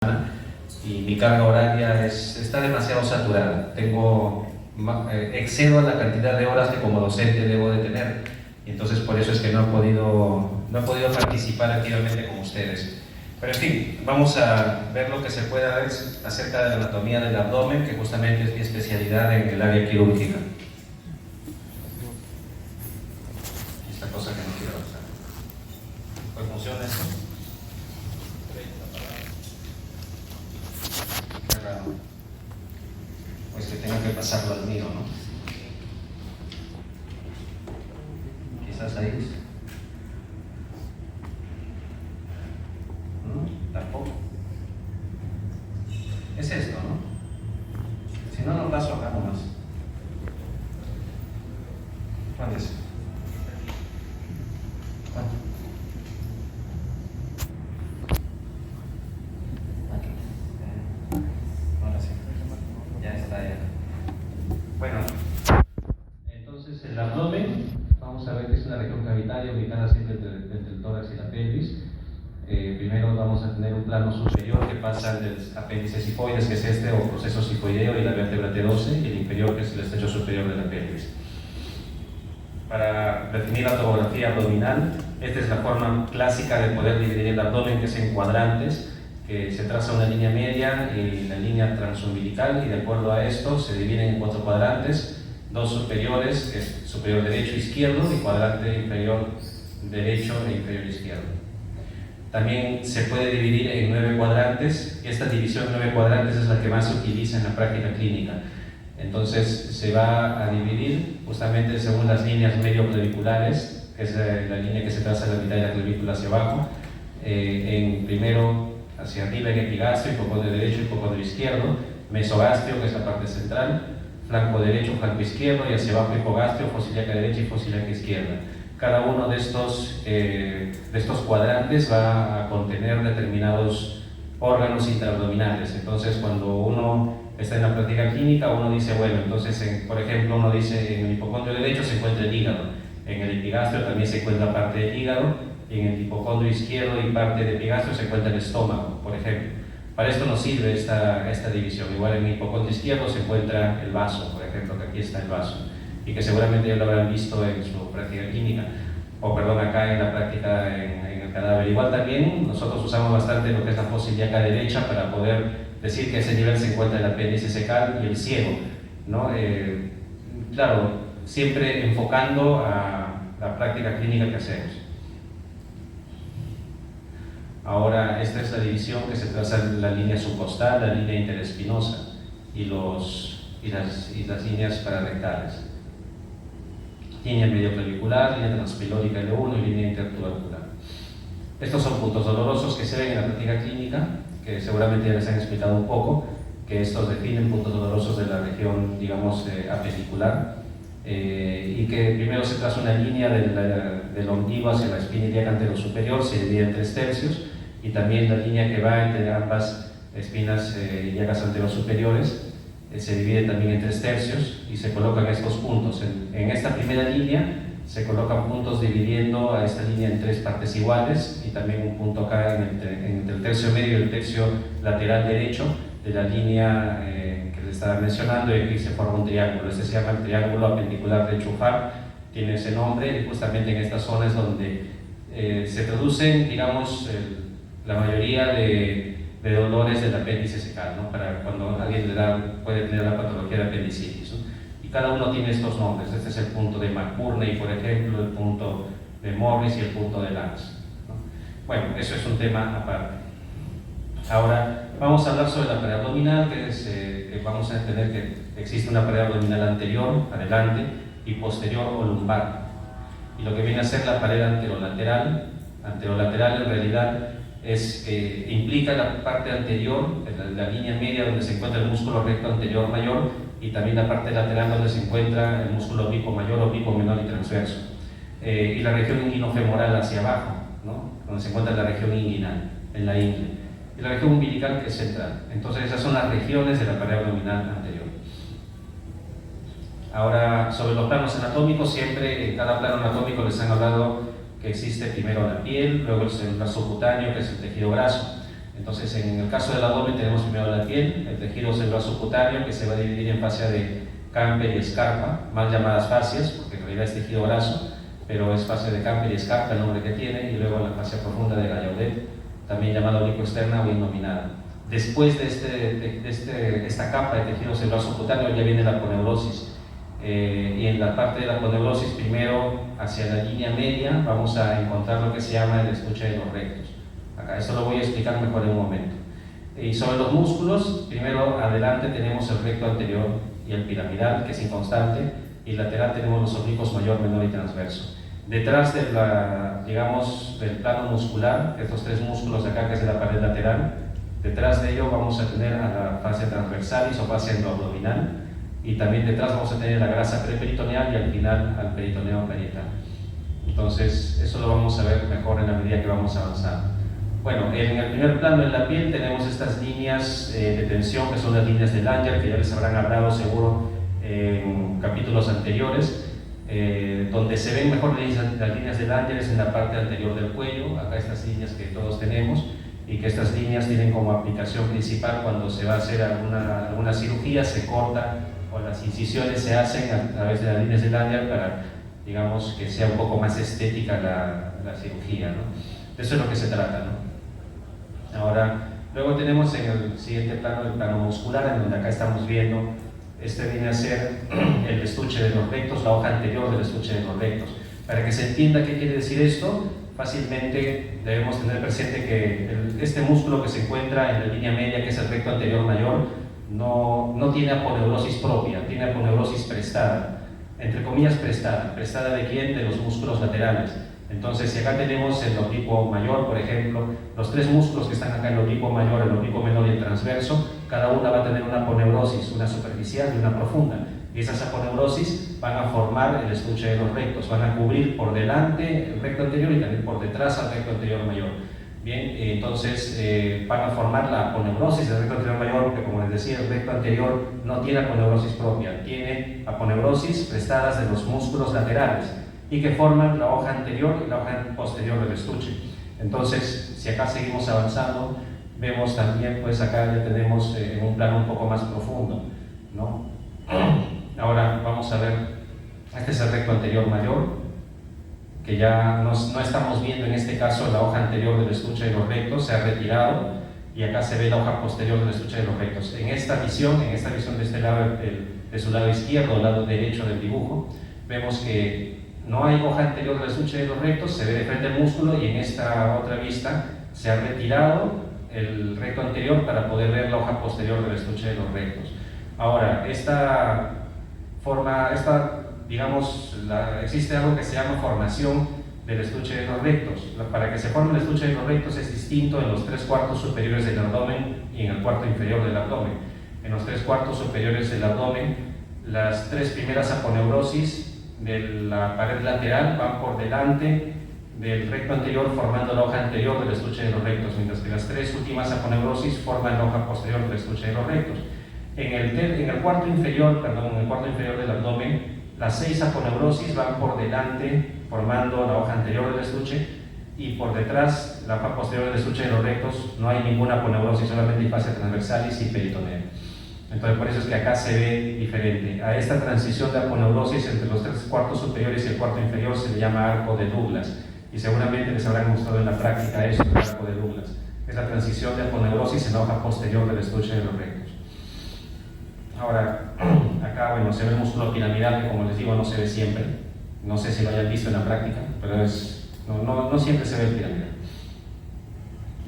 y mi carga horaria está demasiado saturada. Excedo la cantidad de horas que como docente debo de tener, y entonces por eso es que no he podido participar activamente con ustedes. Pero en fin, vamos a ver lo que se pueda ver acerca de la anatomía del abdomen, que justamente es mi especialidad en el área quirúrgica. Esta cosa que no quiero usar. ¿Pues funciona esto? Pues que tenga que pasarlo al mío, ¿no? Quizás ahí. ¿No? Tampoco. Es esto, ¿no? Si no, lo paso acá nomás. ¿Cuál es? ¿Cuál? Ahora sí. Ya está ya. Bueno, entonces el abdomen, vamos a ver que es una región cavitaria ubicada siempre entre el tórax y la pelvis. Primero vamos a tener un plano superior que pasa del apéndice sifoides, que es este, o proceso sifoideo, y la vértebra T12, y el inferior, que es el estrecho superior de la pelvis. Para definir la topografía abdominal, esta es la forma clásica de poder dividir el abdomen, que es en cuadrantes, que se traza una línea media y la línea transumbilical, y de acuerdo a esto se dividen en 4 cuadrantes, 2 superiores, que es superior derecho e izquierdo, y cuadrante inferior derecho e inferior izquierdo. También se puede dividir en 9 cuadrantes, y esta división en 9 cuadrantes es la que más se utiliza en la práctica clínica. Entonces se va a dividir justamente según las líneas medio-claviculares, que es la línea que se traza de la mitad de la clavícula hacia abajo, en primero hacia arriba en epigastrio, hipocondrio derecho, hipocondrio izquierdo, mesogastrio, que es la parte central, flanco derecho, flanco izquierdo, y hacia abajo hipogastrio, fosiliaca derecha y fosiliaca izquierda. Cada uno de estos cuadrantes va a contener determinados órganos intraabdominales. Entonces, cuando uno está en la práctica clínica, uno dice, bueno, entonces, por ejemplo, uno dice, en el hipocondrio derecho se encuentra el hígado, en el epigastrio también se encuentra parte del hígado, y en el hipocondrio izquierdo y parte del epigastrio se encuentra el estómago, por ejemplo. Para esto nos sirve esta división. Igual en el hipocondrio izquierdo se encuentra el vaso, por ejemplo, que aquí está el vaso, y que seguramente ya lo habrán visto en su práctica clínica, o perdón, acá en la práctica en el cadáver. Igual también nosotros usamos bastante lo que es la fosa ilíaca derecha para poder decir que ese nivel se encuentra el apéndice secal y el ciego, ¿no? Claro, siempre enfocando a la práctica clínica que hacemos. Ahora, esta es la división que se traza en la línea subcostal, la línea interespinosa y las líneas pararectales. Línea medioclavicular, línea transpilórica L1 y línea intertubercular. Estos son puntos dolorosos que se ven en la práctica clínica, que seguramente ya les han explicado un poco, que estos definen puntos dolorosos de la región, digamos, apendicular, y que primero se traza una línea del ombligo hacia la espina ilíaca anterosuperior, se divide en 3 tercios, y también la línea que va entre ambas espinas ilíacas anterosuperiores se divide también en 3 tercios, y se colocan estos puntos. En esta primera línea se colocan puntos dividiendo a esta línea en 3 partes iguales, y también un punto acá entre el tercio medio y el tercio lateral derecho de la línea que les estaba mencionando, y aquí se forma un triángulo. Este se llama el triángulo apendicular de Chufar, tiene ese nombre, y justamente en estas zonas donde se producen, digamos, la mayoría de dolores del apéndice secal, ¿no? Para cuando alguien puede tener la patología de apendicitis, ¿no? Y cada uno tiene estos nombres. Este es el punto de McBurney, por ejemplo, el punto de Morris y el punto de Lance, ¿no? Bueno, eso es un tema aparte. Ahora vamos a hablar sobre la pared abdominal, que vamos a entender que existe una pared abdominal anterior, adelante, y posterior o lumbar. Y lo que viene a ser la pared anterolateral en realidad implica la parte anterior, la línea media donde se encuentra el músculo recto anterior mayor, y también la parte lateral donde se encuentra el músculo oblicuo mayor, oblicuo menor y transverso. Y la región inguinofemoral hacia abajo, ¿no? Donde se encuentra la región inguinal, en la ingle. Y la región umbilical, que es central. Entonces esas son las regiones de la pared abdominal anterior. Ahora, sobre los planos anatómicos, siempre en cada plano anatómico les han hablado que existe primero la piel, luego el celular subcutáneo, que es el tejido graso. Entonces, en el caso del abdomen tenemos primero la piel, el tejido celular subcutáneo, que se va a dividir en fascia de Camper y escarpa, mal llamadas fascias, porque en realidad es tejido graso, pero es fascia de Camper y escarpa el nombre que tiene, y luego la fascia profunda de Gallaudet, también llamada oblicuo externa o innominada. Después de esta capa de tejido celular subcutáneo ya viene la aponeurosis, y en la parte de la aponeurosis, primero hacia la línea media, vamos a encontrar lo que se llama el estuche de los rectos. Acá, esto lo voy a explicar mejor en un momento. Y sobre los músculos, primero adelante tenemos el recto anterior y el piramidal, que es inconstante, y lateral tenemos los oblicuos mayor, menor y transverso. Detrás de digamos, del plano muscular, estos tres músculos de acá, que es la pared lateral, detrás de ello vamos a tener a la fascia transversalis o fascia endoabdominal, y también detrás vamos a tener la grasa preperitoneal y al final al peritoneo parietal. Entonces, eso lo vamos a ver mejor en la medida que vamos avanzando. Bueno, en el primer plano, en la piel, tenemos estas líneas de tensión, que son las líneas de Langer, que ya les habrán hablado seguro en capítulos anteriores. Donde se ven mejor las líneas de Langer es en la parte anterior del cuello, acá estas líneas que todos tenemos, y que estas líneas tienen como aplicación principal cuando se va a hacer alguna cirugía, se corta o las incisiones se hacen a través de las líneas de Langer para, digamos, que sea un poco más estética la cirugía, ¿no? De eso es lo que se trata, ¿no? Ahora, luego tenemos en el siguiente plano el plano muscular, en donde acá estamos viendo, este viene a ser el estuche de los rectos, la hoja anterior del estuche de los rectos. Para que se entienda qué quiere decir esto, fácilmente debemos tener presente que este músculo que se encuentra en la línea media, que es el recto anterior mayor, no tiene aponeurosis propia, tiene aponeurosis prestada, entre comillas prestada. ¿Prestada de quién? De los músculos laterales. Entonces, si acá tenemos el oblicuo mayor, por ejemplo, los tres músculos que están acá, el oblicuo mayor, el oblicuo menor y el transverso, cada una va a tener una aponeurosis, una superficial y una profunda. Y esas aponeurosis van a formar el estuche de los rectos, van a cubrir por delante el recto anterior y también por detrás al recto anterior mayor. Bien, entonces van a formar la aponeurosis del recto anterior mayor, porque como les decía, el recto anterior no tiene aponeurosis propia, tiene aponeurosis prestadas de los músculos laterales y que forman la hoja anterior y la hoja posterior del estuche. Entonces, si acá seguimos avanzando, vemos también, pues acá ya tenemos en un plano un poco más profundo, ¿no? Ahora vamos a ver, este es el recto anterior mayor, que ya no estamos viendo en este caso la hoja anterior del estuche de los rectos, se ha retirado, y acá se ve la hoja posterior del estuche de los rectos. En esta visión de este lado, de su lado izquierdo o lado derecho del dibujo, vemos que no hay hoja anterior del estuche de los rectos, se ve de frente el músculo, y en esta otra vista se ha retirado el recto anterior para poder ver la hoja posterior del estuche de los rectos. Ahora, existe algo que se llama formación del estuche de los rectos. Para que se forme el estuche de los rectos es distinto en los 3/4 superiores del abdomen y en el cuarto inferior del abdomen. En los 3/4 superiores del abdomen, las tres primeras aponeurosis de la pared lateral van por delante del recto anterior, formando la hoja anterior del estuche de los rectos, mientras que las tres últimas aponeurosis forman la hoja posterior del estuche de los rectos. En el cuarto inferior del abdomen, las 6 aponeurosis van por delante, formando la hoja anterior del estuche, y por detrás, la hoja posterior del estuche de los rectos, no hay ninguna aponeurosis, solamente hay fascia transversalis y peritoneo. Entonces, por eso es que acá se ve diferente. A esta transición de aponeurosis entre los 3/4 superiores y el cuarto inferior se le llama arco de Douglas, y seguramente les habrán gustado en la práctica eso, el arco de Douglas. Es la transición de aponeurosis en la hoja posterior del estuche de los rectos. Ahora, acá, bueno, se ve el músculo piramidal, que como les digo, no se ve siempre. No sé si lo hayan visto en la práctica, pero no siempre se ve el piramidal.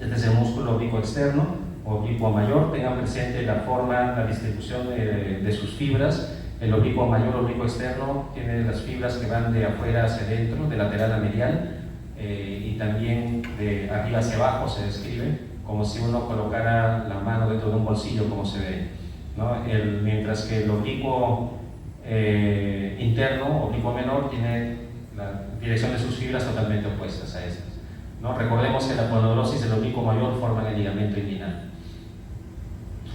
Este es el músculo oblicuo externo, oblicuo mayor. Tengan presente la forma, la distribución de sus fibras. El oblicuo mayor, oblicuo externo, tiene las fibras que van de afuera hacia adentro, de lateral a medial, y también de arriba hacia abajo se describe, como si uno colocara la mano dentro de un bolsillo, como se ve, ¿no? Mientras que el oblicuo interno, oblicuo menor, tiene la dirección de sus fibras totalmente opuestas a estas, ¿no? Recordemos que la aponeurosis del oblicuo mayor forma el ligamento inguinal.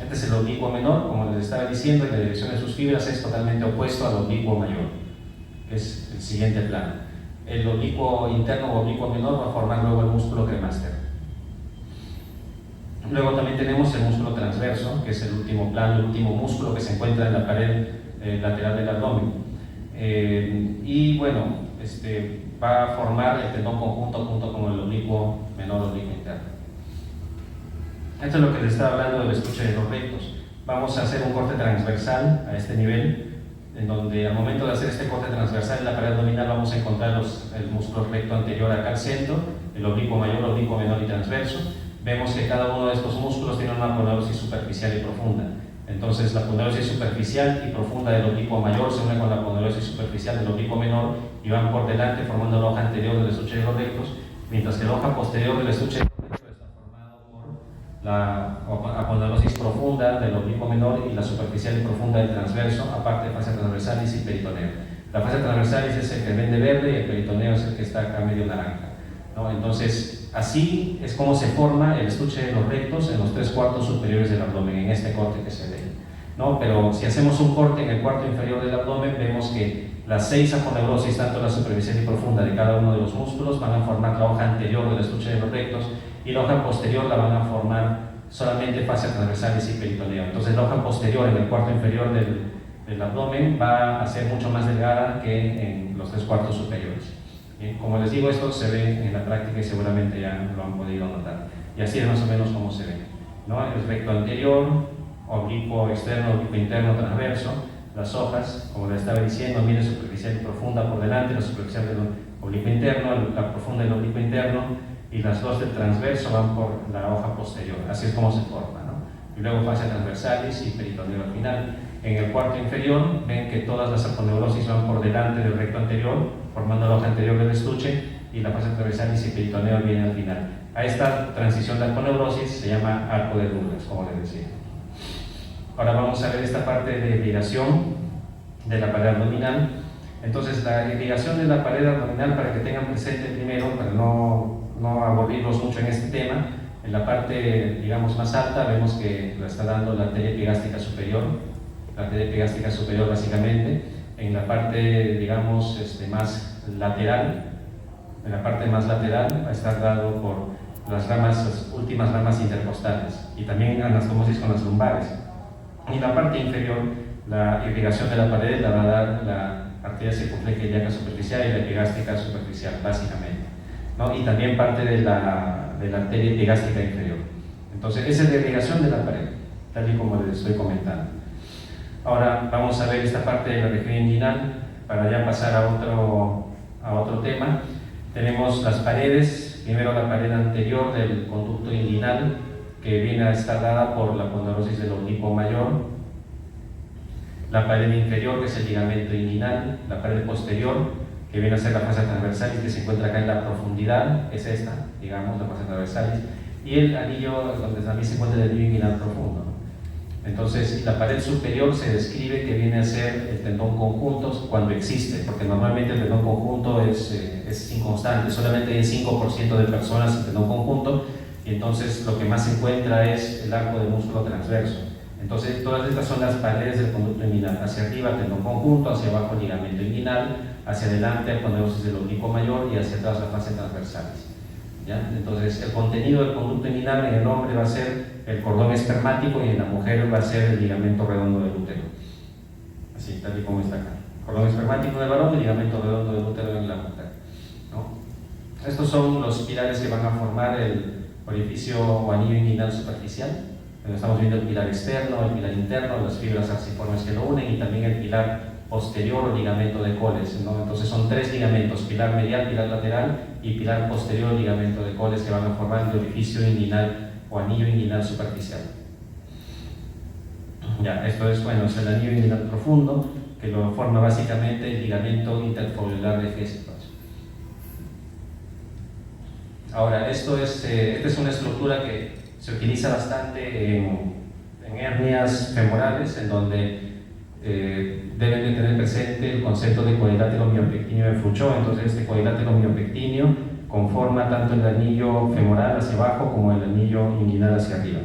Este es el oblicuo menor, como les estaba diciendo, y la dirección de sus fibras es totalmente opuesto al oblicuo mayor, que es el siguiente plano. El oblicuo interno o oblicuo menor va a formar luego el músculo cremaster. Luego también tenemos el músculo transverso, que es el último plano, el último músculo que se encuentra en la pared lateral del abdomen. Y bueno, va a formar el tendón conjunto junto con el oblicuo menor, oblicuo interno. Esto es lo que les estaba hablando del estuche de los rectos. Vamos a hacer un corte transversal a este nivel, en donde al momento de hacer este corte transversal en la pared abdominal vamos a encontrar el músculo recto anterior acá al centro, el oblicuo mayor, oblicuo menor y transverso. Vemos que cada uno de estos músculos tiene una aponeurosis superficial y profunda. Entonces la aponeurosis superficial y profunda del oblicuo mayor se une con la aponeurosis superficial del oblicuo menor y van por delante formando la hoja anterior del estuche de los rectos, mientras que la hoja posterior del estuche de los rectos está formado por la aponeurosis profunda del oblicuo menor y la superficial y profunda del transverso, aparte de fascia transversalis y peritoneo. La fascia transversalis es el que vende verde y el peritoneo es el que está acá medio naranja, ¿no? Entonces, así es como se forma el estuche de los rectos en los 3/4 superiores del abdomen, en este corte que se ve, ¿no? Pero si hacemos un corte en el cuarto inferior del abdomen, vemos que las 6 aponeurosis, tanto la superficial y profunda de cada uno de los músculos, van a formar la hoja anterior del estuche de los rectos y la hoja posterior la van a formar solamente fascia transversalis y peritoneo. Entonces la hoja posterior en el cuarto inferior del abdomen va a ser mucho más delgada que en los 3/4 superiores. Bien, como les digo, esto se ve en la práctica y seguramente ya lo han podido notar. Y así es más o menos como se ve, ¿no? El recto anterior, oblicuo externo, oblicuo interno, transverso, las hojas, como les estaba diciendo, mire superficial y profunda por delante, la superficial del oblicuo interno, la profunda del oblicuo interno, y las dos del transverso van por la hoja posterior. Así es como se forma, ¿no? Y luego fascia transversalis y peritoneo al final. En el cuarto inferior ven que todas las aponeurosis van por delante del recto anterior, formando la hoja anterior del estuche, y la fascia transversalis y peritoneo viene al final. A esta transición de aponeurosis se llama arco de Douglas, como les decía. Ahora vamos a ver esta parte de irrigación de la pared abdominal. Entonces, la irrigación de la pared abdominal, para que tengan presente primero, para no aburrirlos mucho en este tema, en la parte, digamos, más alta vemos que la está dando la arteria epigástica superior, básicamente. En la parte, digamos, más lateral, en la parte más lateral va a estar dado por las últimas ramas intercostales y también anastomosis con las lumbares. Y en la parte inferior, la irrigación de la pared la va a dar la arteria circunfleja ilíaca superficial y la epigástica superficial, básicamente, ¿no? Y también parte de la arteria epigástica inferior. Entonces, esa es la irrigación de la pared, tal y como les estoy comentando. Ahora vamos a ver esta parte de la región inguinal para ya pasar a otro tema. Tenemos las paredes, primero la pared anterior del conducto inguinal, que viene a estar dada por la aponeurosis del oblicuo mayor, la pared inferior, que es el ligamento inguinal, la pared posterior, que viene a ser la fascia transversalis, que se encuentra acá en la profundidad, es esta, digamos, la fascia transversalis, y el anillo, donde también se encuentra el anillo inguinal profundo. Entonces, la pared superior se describe que viene a ser el tendón conjunto cuando existe, porque normalmente el tendón conjunto es inconstante, solamente hay 5% de personas en tendón conjunto, y entonces lo que más se encuentra es el arco del músculo transverso. Entonces, todas estas son las paredes del conducto inguinal: hacia arriba tendón conjunto, hacia abajo ligamento inguinal, hacia adelante aponeurosis del oblicuo mayor y hacia atrás la fascia transversalis. ¿Ya? Entonces, el contenido del conducto inguinal en el hombre va a ser el cordón espermático y en la mujer va a ser el ligamento redondo del útero. Así, tal y como está acá. Cordón espermático del varón y ligamento redondo del útero en la mujer, ¿no? Estos son los pilares que van a formar el orificio o anillo inguinal superficial. Estamos viendo el pilar externo, el pilar interno, las fibras arciformes que lo unen y también el pilar posterior o ligamento de Coles, ¿no? Entonces son 3 ligamentos: pilar medial, pilar lateral y pilar posterior, ligamento de Coles, que van a formar el orificio inguinal o anillo inguinal superficial. Ya, esto es, bueno, es el anillo inguinal profundo, que lo forma básicamente el ligamento interfoliar de Hesselbach. Ahora, esta es una estructura que se utiliza bastante en hernias femorales, en donde deben de tener presente el concepto de cuadrilátero miopectíneo de Foucault. Entonces, este cuadrilátero miopectíneo conforma tanto el anillo femoral hacia abajo como el anillo inguinal hacia arriba.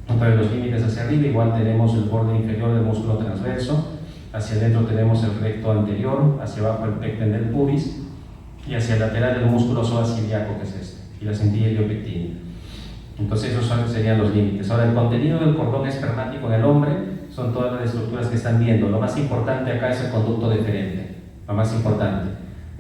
Entonces, los límites hacia arriba igual tenemos el borde inferior del músculo transverso, hacia adentro tenemos el recto anterior, hacia abajo el pecten del pubis y hacia el lateral el músculo psoas ilíaco, que es este, y la cintilla iliopectínea. Entonces esos serían los límites. Ahora, el contenido del cordón espermático en el hombre son todas las estructuras que están viendo. Lo más importante acá es el conducto deferente, lo más importante,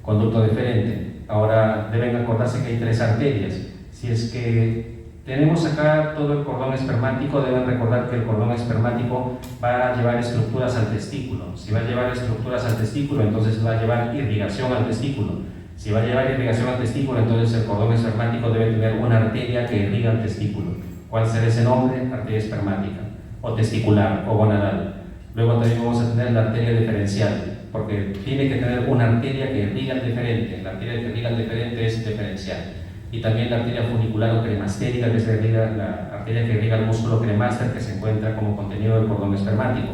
conducto deferente. Ahora, deben acordarse que hay 3 arterias. Si es que tenemos acá todo el cordón espermático, deben recordar que el cordón espermático va a llevar estructuras al testículo. Si va a llevar estructuras al testículo, entonces va a llevar irrigación al testículo. Si va a llevar irrigación al testículo, entonces el cordón espermático debe tener una arteria que irriga el testículo. ¿Cuál será ese nombre? Arteria espermática, o testicular, o gonadal. Luego también vamos a tener la arteria deferencial, porque tiene que tener una arteria que irriga el deferente. La arteria que irriga el deferente es deferencial. Y también la arteria funicular o cremastérica, que es la arteria que irriga el músculo cremaster, que se encuentra como contenido del cordón espermático.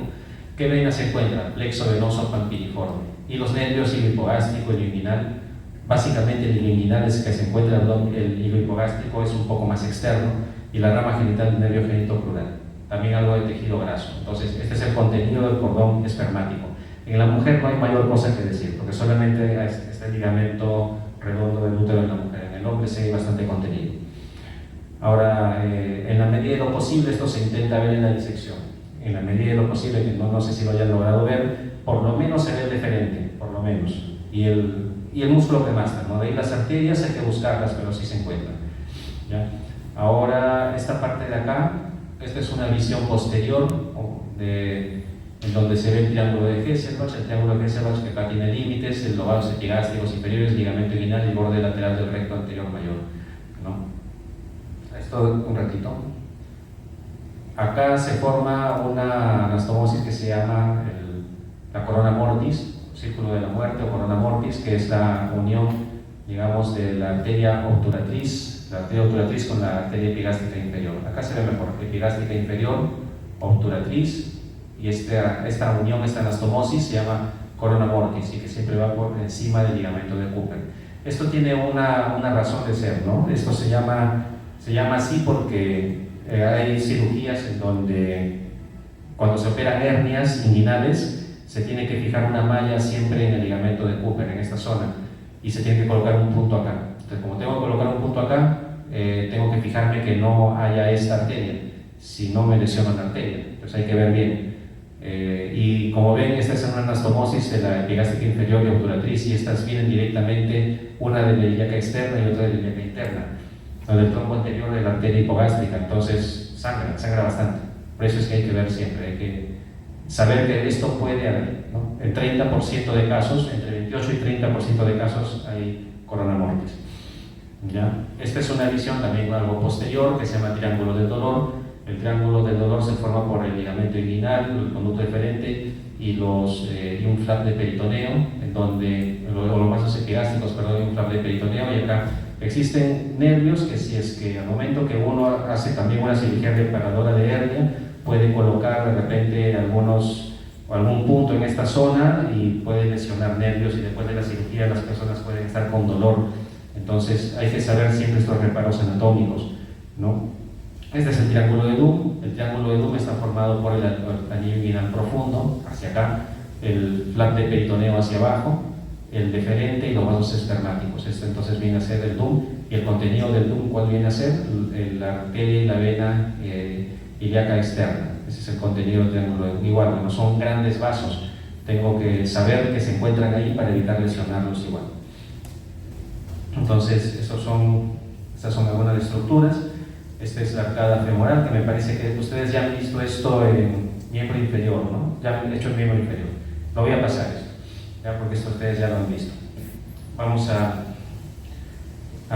¿Qué vena se encuentra? Plexo venoso pampiniforme. Y los nervios hilo hipogástrico y inguinal. Básicamente el inguinal es que se encuentra el hilo hipogástrico, es un poco más externo, y la rama genital del nervio genitocrural. También algo de tejido graso. Entonces, este es el contenido del cordón espermático. En la mujer no hay mayor cosa que decir, porque solamente está el ligamento redondo del útero de la mujer. En el hombre sí hay bastante contenido. Ahora, en la medida de lo posible, esto se intenta ver en la disección. En la medida de lo posible, que no sé si lo hayan logrado ver, por lo menos se ve el deferente, por lo menos. Y el músculo cremaster, ¿no? De ahí las arterias hay que buscarlas, pero sí se encuentran. ¿Ya? Ahora, esta parte de acá, esta es una visión posterior en donde se ve el triángulo de Hesselbach, que acá tiene límites, el lobados epigástricos inferiores, ligamento inguinal y borde lateral del recto anterior mayor, ¿no? Esto un ratito. Acá se forma una anastomosis que se llama la corona mortis, círculo de la muerte o corona mortis, que es la unión, digamos, de la arteria obturatriz con la arteria epigástrica inferior. Acá se ve mejor, epigástrica inferior, obturatriz, y esta unión, esta anastomosis se llama corona mortis y que siempre va por encima del ligamento de Cooper. Esto tiene una razón de ser, ¿no? Esto se llama así porque hay cirugías en donde cuando se operan hernias inguinales se tiene que fijar una malla siempre en el ligamento de Cooper, en esta zona, y se tiene que colocar un punto acá. Entonces, como tengo que colocar un punto acá, tengo que fijarme que no haya esta arteria, si no me lesiono la arteria. Entonces hay que ver bien. Y como ven, esta es una anastomosis de la epigástrica inferior y obturatriz, y estas vienen directamente, una de la ilíaca externa y otra de la ilíaca interna, del tronco anterior de la arteria hipogástrica. Entonces sangra bastante. Por eso es que hay que ver siempre, hay que saber que esto puede haber, ¿no? En 30% de casos, entre 28 y 30% de casos hay corona mortis. ¿Ya? Esta es una visión también algo posterior que se llama triángulo del dolor. El triángulo del dolor se forma por el ligamento inguinal, el conducto deferente y un flap de peritoneo, en donde, o los vasos epigástricos, perdón, y un flap de peritoneo, y acá existen nervios que si es que al momento que uno hace también una cirugía reparadora de hernia, puede colocar de repente algún punto en esta zona y puede lesionar nervios, y después de la cirugía las personas pueden estar con dolor. Entonces hay que saber siempre estos reparos anatómicos, ¿no? Este es el triángulo de Doom. El triángulo de Doom está formado por el anillo inguinal profundo hacia acá, el flap de peritoneo hacia abajo, el deferente y los vasos espermáticos. Esto entonces viene a ser el Doom. Y el contenido del Doom, ¿cuál viene a ser? La arteria y la vena ilíaca externa. Ese es el contenido del triángulo de Doom. Igual, bueno, son grandes vasos. Tengo que saber que se encuentran ahí para evitar lesionarlos igual. Entonces, estas son algunas estructuras. Esta es la arcada femoral, que me parece que ustedes ya han visto esto en miembro inferior, ¿no? Ya han hecho el miembro inferior. Lo voy a pasar esto, ya, porque esto ustedes ya lo han visto. Vamos a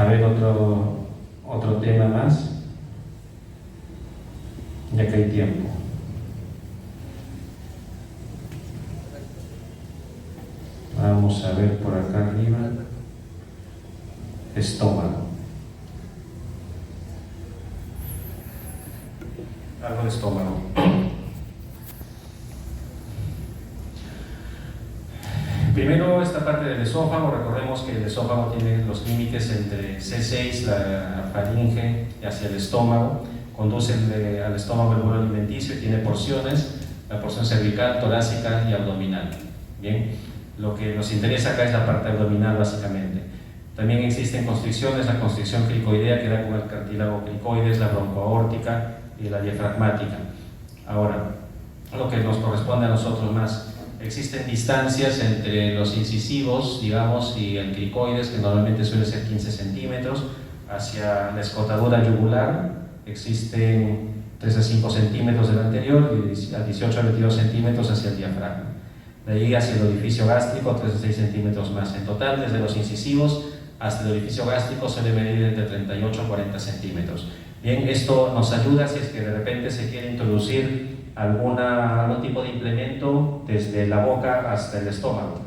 ver otro tema más, ya que hay tiempo. Vamos a ver por acá arriba. Estómago. Algo de estómago. Primero, esta parte del esófago. Recordemos que el esófago tiene los límites entre C6, la faringe, hacia el estómago. Conduce al estómago el bolo alimenticio y tiene porciones: la porción cervical, torácica y abdominal. Bien, lo que nos interesa acá es la parte abdominal, básicamente. También existen constricciones, la constricción cricoidea que da con el cartílago cricoides, la broncoaórtica y la diafragmática. Ahora, lo que nos corresponde a nosotros más, existen distancias entre los incisivos, digamos, y el cricoides, que normalmente suele ser 15 centímetros, hacia la escotadura yugular, existen 3 a 5 centímetros del anterior y a 18 a 22 centímetros hacia el diafragma. De ahí hacia el orificio gástrico, 3 a 6 centímetros más. En total, desde los incisivos hasta el orificio gástrico suele medir entre 38 a 40 centímetros. Bien, esto nos ayuda si es que de repente se quiere introducir algún tipo de implemento desde la boca hasta el estómago.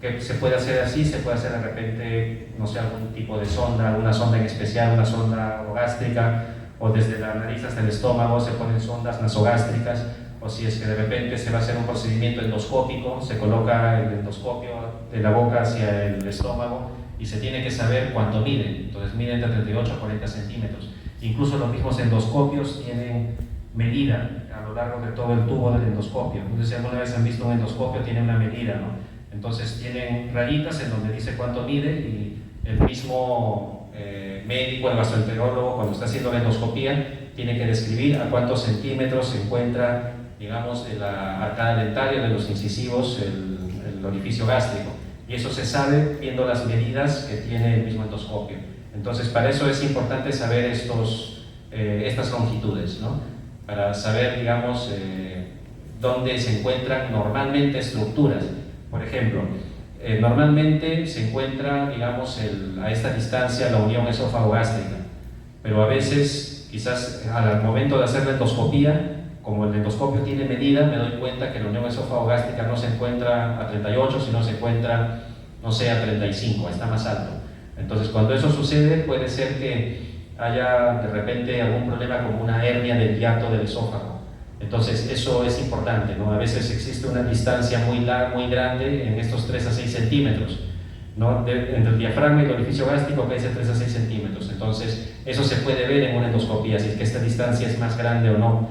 Que se puede hacer así, se puede hacer de repente, no sé, algún tipo de sonda, alguna sonda en especial, una sonda gástrica, o desde la nariz hasta el estómago se ponen sondas nasogástricas, o si es que de repente se va a hacer un procedimiento endoscópico, se coloca el endoscopio de la boca hacia el estómago y se tiene que saber cuánto mide. Entonces mide entre 38 a 40 centímetros. Incluso los mismos endoscopios tienen medida a lo largo de todo el tubo del endoscopio. Entonces, si alguna vez han visto un endoscopio, tiene una medida, ¿no? Entonces tienen rayitas en donde dice cuánto mide y el mismo médico, el gastroenterólogo, cuando está haciendo la endoscopía, tiene que describir a cuántos centímetros se encuentra, digamos, de la arcada dentaria, de los incisivos, el orificio gástrico. Y eso se sabe viendo las medidas que tiene el mismo endoscopio. Entonces, para eso es importante saber estas longitudes, ¿no? Para saber, digamos, dónde se encuentran normalmente estructuras. Por ejemplo, normalmente se encuentra, digamos, a esta distancia la unión esófago-gástrica, pero a veces, quizás al momento de hacer la endoscopía, como el endoscopio tiene medida, me doy cuenta que la unión esófago-gástrica no se encuentra a 38, sino se encuentra, no sé, a 35, está más alto. Entonces, cuando eso sucede, puede ser que haya de repente algún problema como una hernia del hiato del esófago. Entonces, eso es importante, ¿no? A veces existe una distancia muy grande en estos 3 a 6 centímetros, ¿no? Entre el diafragma y el orificio gástrico que es de 3 a 6 centímetros. Entonces, eso se puede ver en una endoscopía, si es que esta distancia es más grande o no.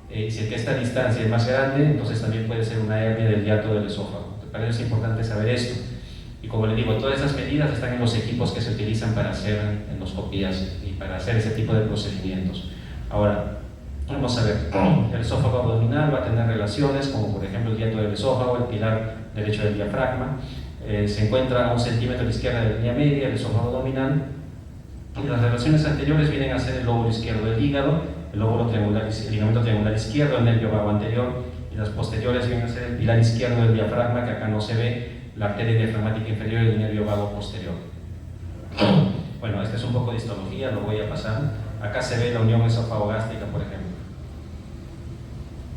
Si es que esta distancia es más grande, entonces también puede ser una hernia del hiato del esófago. Para eso es importante saber esto. Y como les digo, todas esas medidas están en los equipos que se utilizan para hacer endoscopías y para hacer ese tipo de procedimientos. Ahora, vamos a ver, el esófago abdominal va a tener relaciones, como por ejemplo el hiato del esófago, el pilar derecho del diafragma, se encuentra a 1 centímetro a la izquierda de la línea media, el esófago abdominal, y las relaciones anteriores vienen a ser el lóbulo izquierdo del hígado, el lóbulo triangular, el ligamento triangular izquierdo, el nervio vago anterior, y las posteriores vienen a ser el pilar izquierdo del diafragma, que acá no se ve, la arteria diafragmática inferior y el nervio vago posterior. Bueno, esta es un poco de histología, lo voy a pasar. Acá se ve la unión esófago-gástrica, por ejemplo.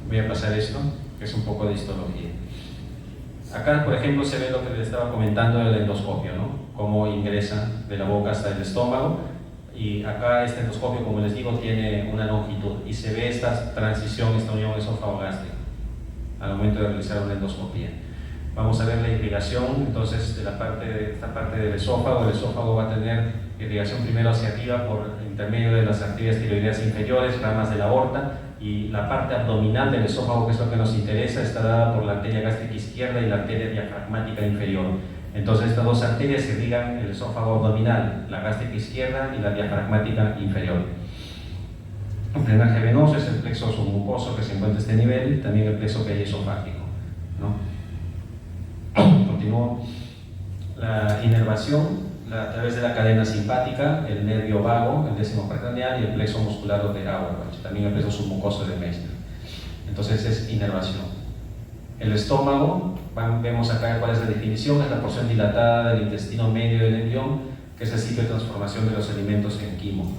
Voy a pasar esto, que es un poco de histología. Acá, por ejemplo, se ve lo que les estaba comentando del endoscopio, ¿no? Cómo ingresa de la boca hasta el estómago. Y acá este endoscopio, como les digo, tiene una longitud y se ve esta transición, esta unión esófago-gástrica al momento de realizar una endoscopía. Vamos a ver la irrigación, entonces, de esta parte del esófago. El esófago va a tener irrigación primero hacia arriba por intermedio de las arterias tiroideas inferiores, ramas de la aorta, y la parte abdominal del esófago, que es lo que nos interesa, está dada por la arteria gástrica izquierda y la arteria diafragmática inferior. Entonces, estas dos arterias irrigan el esófago abdominal, la gástrica izquierda y la diafragmática inferior. El drenaje venoso es el plexo submucoso que se encuentra a este nivel, también el plexo esofágico, ¿no? Continúo. La inervación a través de la cadena simpática, el nervio vago, el décimo percraneal y el plexo muscular de Auerbach, también el plexo submucoso de Meissner. Entonces es inervación. El estómago, vemos acá cuál es la definición, es la porción dilatada del intestino medio del embrión, que es el sitio de transformación de los alimentos en quimo.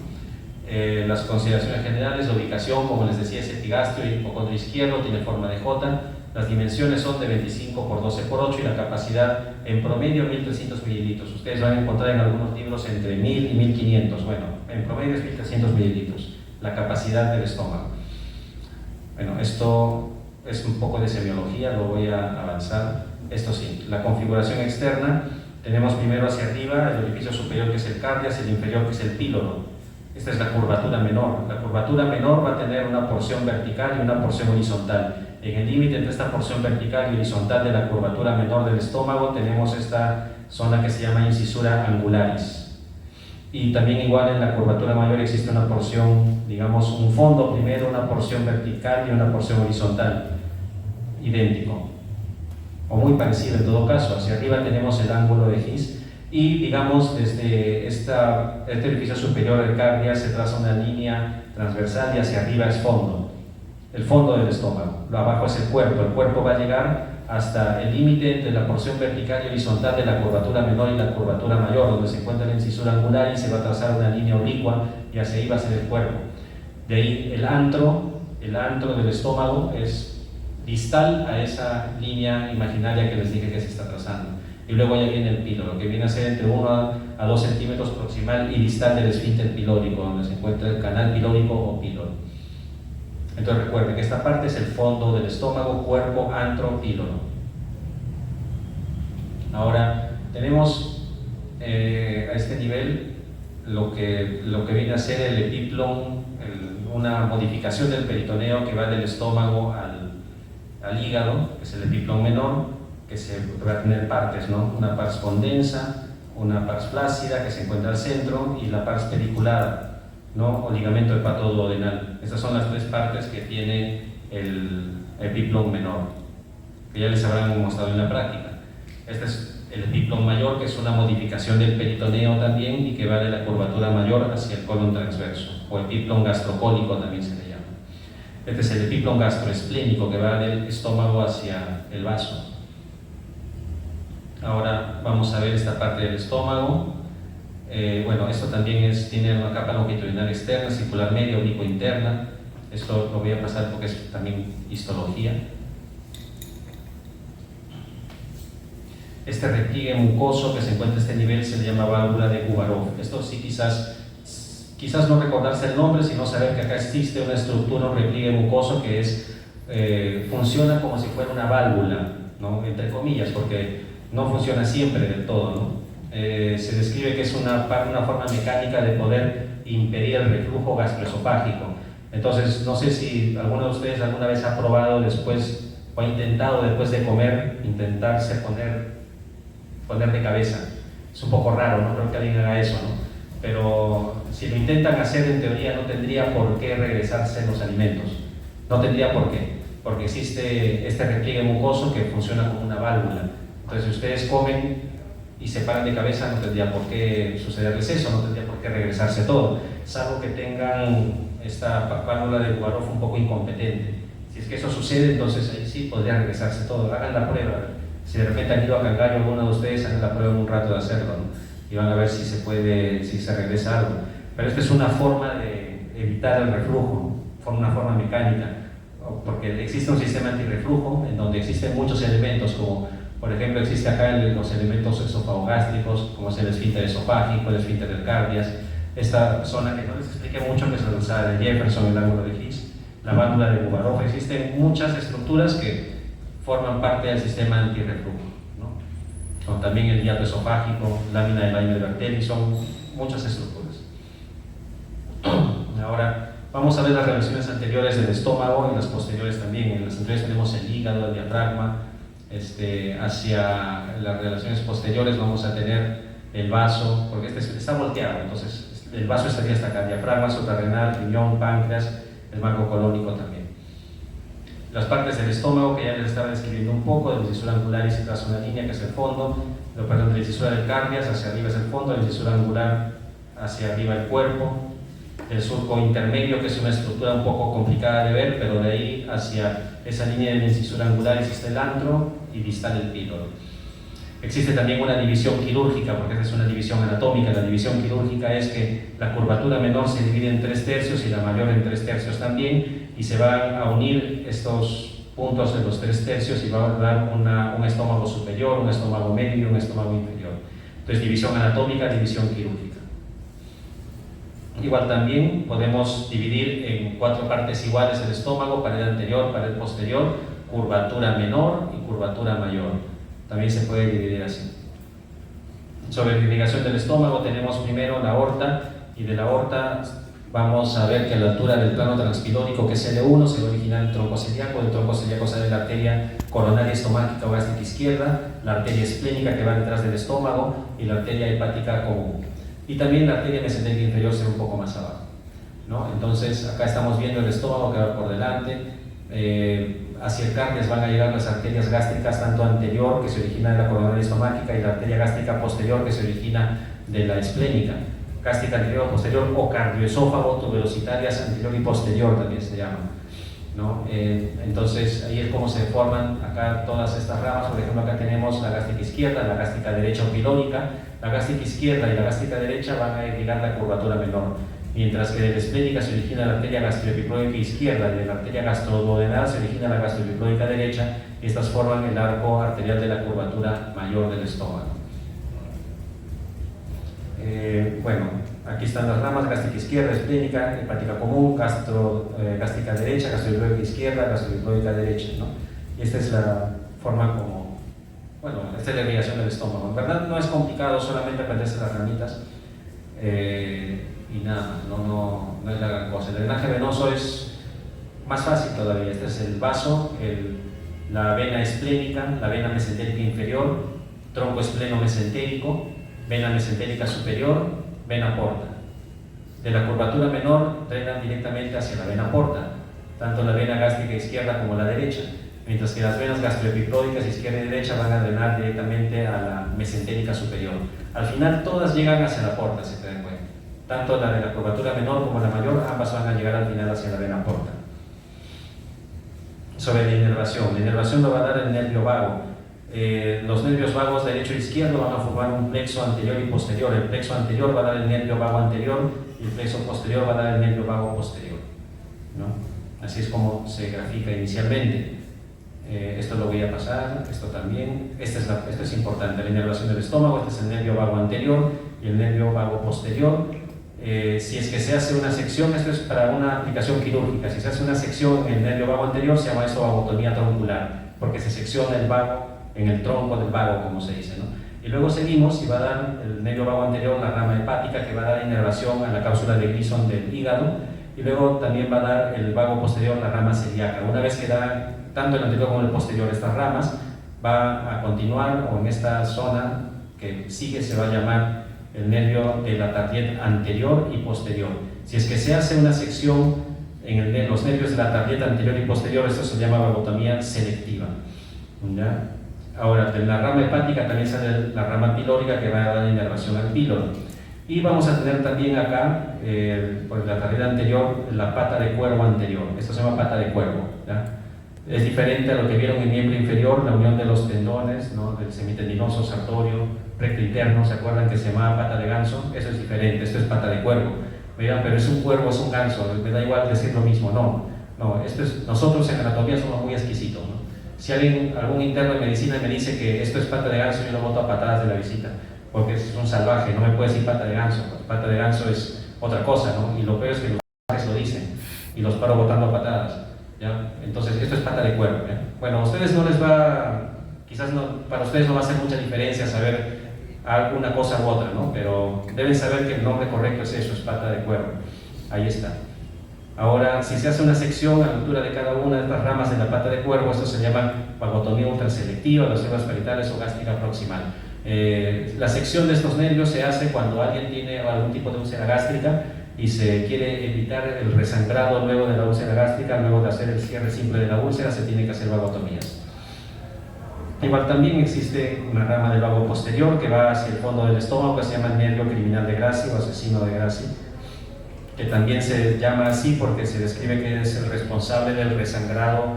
Las consideraciones generales, la ubicación, como les decía, es epigastrio y hipocondrio izquierdo, tiene forma de J. Las dimensiones son de 25 por 12 por 8 y la capacidad en promedio 1300 mililitros. Ustedes van a encontrar en algunos libros entre 1000 y 1500. Bueno, en promedio es 1300 mililitros, la capacidad del estómago. Bueno, esto es un poco de semiología, lo voy a avanzar. Esto sí, la configuración externa, tenemos primero hacia arriba el orificio superior que es el cardias, el inferior que es el píloro. Esta es la curvatura menor. La curvatura menor va a tener una porción vertical y una porción horizontal. En el límite entre esta porción vertical y horizontal de la curvatura menor del estómago tenemos esta zona que se llama incisura angularis. Y también igual en la curvatura mayor existe una porción, digamos un fondo primero, una porción vertical y una porción horizontal, idéntico, o muy parecido en todo caso. Hacia arriba tenemos el ángulo de His y digamos desde este orificio superior del cardia se traza una línea transversal y hacia arriba es fondo, el fondo del estómago. Lo abajo es el cuerpo va a llegar hasta el límite entre la porción vertical y horizontal de la curvatura menor y la curvatura mayor, donde se encuentra la incisura angular y se va a trazar una línea oblicua y hacia ahí va a ser el cuerpo. De ahí el antro del estómago es distal a esa línea imaginaria que les dije que se está trazando. Y luego ya viene el píloro, que viene a ser entre 1 a 2 centímetros proximal y distal del esfínter pilórico, donde se encuentra el canal pilórico o píloro. Entonces recuerden que esta parte es el fondo del estómago, cuerpo, antro, píloro. Ahora tenemos a este nivel lo que viene a ser el epiplón, una modificación del peritoneo que va del estómago al hígado, que es el epiplón menor, que se va a tener partes, ¿no? Una pars condensa, una pars flácida que se encuentra al centro y la pars pediculada, ¿no? O ligamento hepatoduodenal. Estas son las tres partes que tiene el epiplón menor, que ya les habrán mostrado en la práctica. Este es el epiplón mayor, que es una modificación del peritoneo también y que va de la curvatura mayor hacia el colon transverso, o epiplón gastropólico también se le llama. Este es el epiplón gastroesplénico, que va del estómago hacia el vaso. Ahora vamos a ver esta parte del estómago. Bueno, esto también tiene una capa longitudinal externa, circular media, oblicuo interna. Esto lo voy a pasar porque es también histología. Este repliegue mucoso que se encuentra a este nivel se le llama válvula de Uvarov. Esto sí quizás no recordarse el nombre, sino saber que acá existe una estructura, un repliegue mucoso que funciona como si fuera una válvula, ¿no? Entre comillas, porque no funciona siempre del todo, ¿no? Se describe que es una forma mecánica de poder impedir el reflujo gastroesofágico. Entonces, no sé si alguno de ustedes alguna vez ha probado después o ha intentado después de comer, intentarse poner de cabeza. Es un poco raro, no creo que alguien haga eso, ¿no? Pero si lo intentan hacer, en teoría no tendría por qué regresarse los alimentos. No tendría por qué, porque existe este repliegue mucoso que funciona como una válvula. Entonces, si ustedes comen y se paran de cabeza, no tendría por qué sucederles eso, no tendría por qué regresarse todo, salvo que tengan esta válvula de Uvarov un poco incompetente. Si es que eso sucede, entonces ahí sí podría regresarse todo. Hagan la prueba. Si de repente han ido a Cangallo, alguno de ustedes, hagan la prueba en un rato de hacerlo, ¿no? Y van a ver si se regresa algo. Pero esta es una forma de evitar el reflujo, una forma mecánica, porque existe un sistema antirreflujo en donde existen muchos elementos, como por ejemplo existe acá los elementos esofagogástricos, como es el esfínter esofágico, el esfínter del cardias, esta zona que no les expliqué mucho, que es la usada de Jefferson, el ángulo de His, la válvula de Uvarov. Existen muchas estructuras que forman parte del sistema antirreflujo, ¿no? Como también el hiato esofágico, lámina de Weiner-Barthélemy, son muchas estructuras. Ahora vamos a ver las relaciones anteriores del estómago y las posteriores también. En las anteriores tenemos el hígado, el diafragma. Hacia las relaciones posteriores vamos a tener el vaso, porque está volteado, entonces el vaso estaría hasta acá, diafragma, suprarrenal, riñón, páncreas, el marco colónico también. Las partes del estómago que ya les estaba describiendo un poco, de la incisura angular y se traza una línea que es el fondo, de la incisura del cardias hacia arriba es el fondo, la incisura angular hacia arriba el cuerpo, el surco intermedio, que es una estructura un poco complicada de ver, pero de ahí hacia esa línea de la incisura angular existe el antro y distal el píloro. Existe también una división quirúrgica, porque esta es una división anatómica. La división quirúrgica es que la curvatura menor se divide en 3/3 y la mayor en 3/3 también, y se van a unir estos puntos de los 3/3 y va a dar un estómago superior, un estómago medio y un estómago inferior. Entonces, división anatómica, división quirúrgica. Igual también podemos dividir en 4 partes iguales el estómago: pared anterior, pared posterior, curvatura menor y curvatura mayor. También se puede dividir así. Sobre la irrigación del estómago tenemos primero la aorta, y de la aorta vamos a ver que a la altura del plano transpilónico, que es L1, se va a originar el tronco celíaco. Del tronco celíaco sale la arteria coronaria estomática o gástrica izquierda, la arteria esplénica que va detrás del estómago y la arteria hepática común. Y también la arteria mesentérica inferior se ve un poco más abajo, ¿no? Entonces acá estamos viendo el estómago que va por delante. Hacia el cardias van a llegar las arterias gástricas, tanto anterior, que se origina de la coronaria estomática, y la arteria gástrica posterior, que se origina de la esplénica. Gástrica anterior o posterior, o cardioesófago, tuberositarias anterior y posterior también se llama, ¿no? Entonces ahí es como se forman acá todas estas ramas. Por ejemplo, acá tenemos la gástrica izquierda, la gástrica derecha o pilónica. La gástrica izquierda y la gástrica derecha van a irrigar la curvatura menor, mientras que de la esplénica se origina la arteria gastroepiclóica izquierda y de la arteria gastroduodenal se origina la gastroepiclóica derecha, y estas forman el arco arterial de la curvatura mayor del estómago. Bueno, aquí están las ramas: gástrica izquierda, esplénica, hepática común, gástrica derecha, gastroepiclóica izquierda, gastroepiclóica derecha, ¿no? Y esta es la forma como, bueno, esta es la irrigación del estómago. En verdad no es complicado, solamente aprenderse las ramitas y nada, no es la gran cosa. El drenaje venoso es más fácil todavía. Este es el vaso, la vena esplénica, la vena mesentérica inferior, tronco espleno mesentérico, vena mesentérica superior, vena porta. De la curvatura menor drenan directamente hacia la vena porta, tanto la vena gástrica izquierda como la derecha, mientras que las venas gastroepiclóicas izquierda y derecha van a drenar directamente a la mesentérica superior. Al final todas llegan hacia la porta, si te dan cuenta. Tanto la de la curvatura menor como la mayor, ambas van a llegar al final hacia la vena porta. Sobre la inervación lo va a dar el nervio vago. Los nervios vagos derecho e izquierdo van a formar un plexo anterior y posterior. El plexo anterior va a dar el nervio vago anterior y el plexo posterior va a dar el nervio vago posterior, ¿no? Así es como se grafica inicialmente. Esto lo voy a pasar, esto también. Esto es importante: la inervación del estómago. Este es el nervio vago anterior y el nervio vago posterior. Si es que se hace una sección, esto es para una aplicación quirúrgica, si se hace una sección en el nervio vago anterior, se llama esto vagotomía troncular, porque se secciona el vago en el tronco del vago, como se dice, ¿no? Y luego seguimos y va a dar el nervio vago anterior la rama hepática, que va a dar inervación a la cápsula de Gleason del hígado, y luego también va a dar el vago posterior la rama celíaca. Una vez que da tanto el anterior como el posterior estas ramas, va a continuar, o en esta zona que sigue se va a llamar el nervio de la tardiet anterior y posterior. Si es que se hace una sección en los nervios de la tardiet anterior y posterior, esto se llama vagotomía selectiva, ¿ya? Ahora, de la rama hepática también sale la rama pilórica, que va a dar inervación al píloro. Y vamos a tener también acá, por la tardiet anterior, la pata de cuervo anterior. Esto se llama pata de cuervo, ¿ya? Es diferente a lo que vieron en miembro inferior, la unión de los tendones, ¿no? Del semitendinoso, sartorio, recto interno. ¿Se acuerdan que se llamaba pata de ganso? Eso es diferente, esto es pata de cuervo. Me dirán, pero es un cuervo, es un ganso, me da igual decir lo mismo. No, nosotros en anatomía somos muy exquisitos, ¿no? Si algún interno de medicina me dice que esto es pata de ganso, yo lo boto a patadas de la visita, porque es un salvaje, no me puede decir pata de ganso. Pata de ganso es otra cosa, ¿no? Y lo peor es que los salvajes lo dicen y los paro botando a patadas, ¿ya? Entonces esto es pata de cuervo, ¿ya? Bueno, a ustedes no les va, quizás no, para ustedes no va a hacer mucha diferencia saber alguna cosa u otra, ¿no? Pero deben saber que el nombre correcto es eso, es pata de cuervo. Ahí está. Ahora, si se hace una sección a la altura de cada una de estas ramas de la pata de cuervo, esto se llama vagotomía ultraselectiva, las células parietales o gástrica proximal. La sección de estos nervios se hace cuando alguien tiene algún tipo de úlcera gástrica y se quiere evitar el resangrado luego de la úlcera gástrica. Luego de hacer el cierre simple de la úlcera, se tiene que hacer vagotomías. Igual también existe una rama del vago posterior que va hacia el fondo del estómago, que se llama el nervio criminal de Grassi o asesino de Grassi, que también se llama así porque se describe que es el responsable del resangrado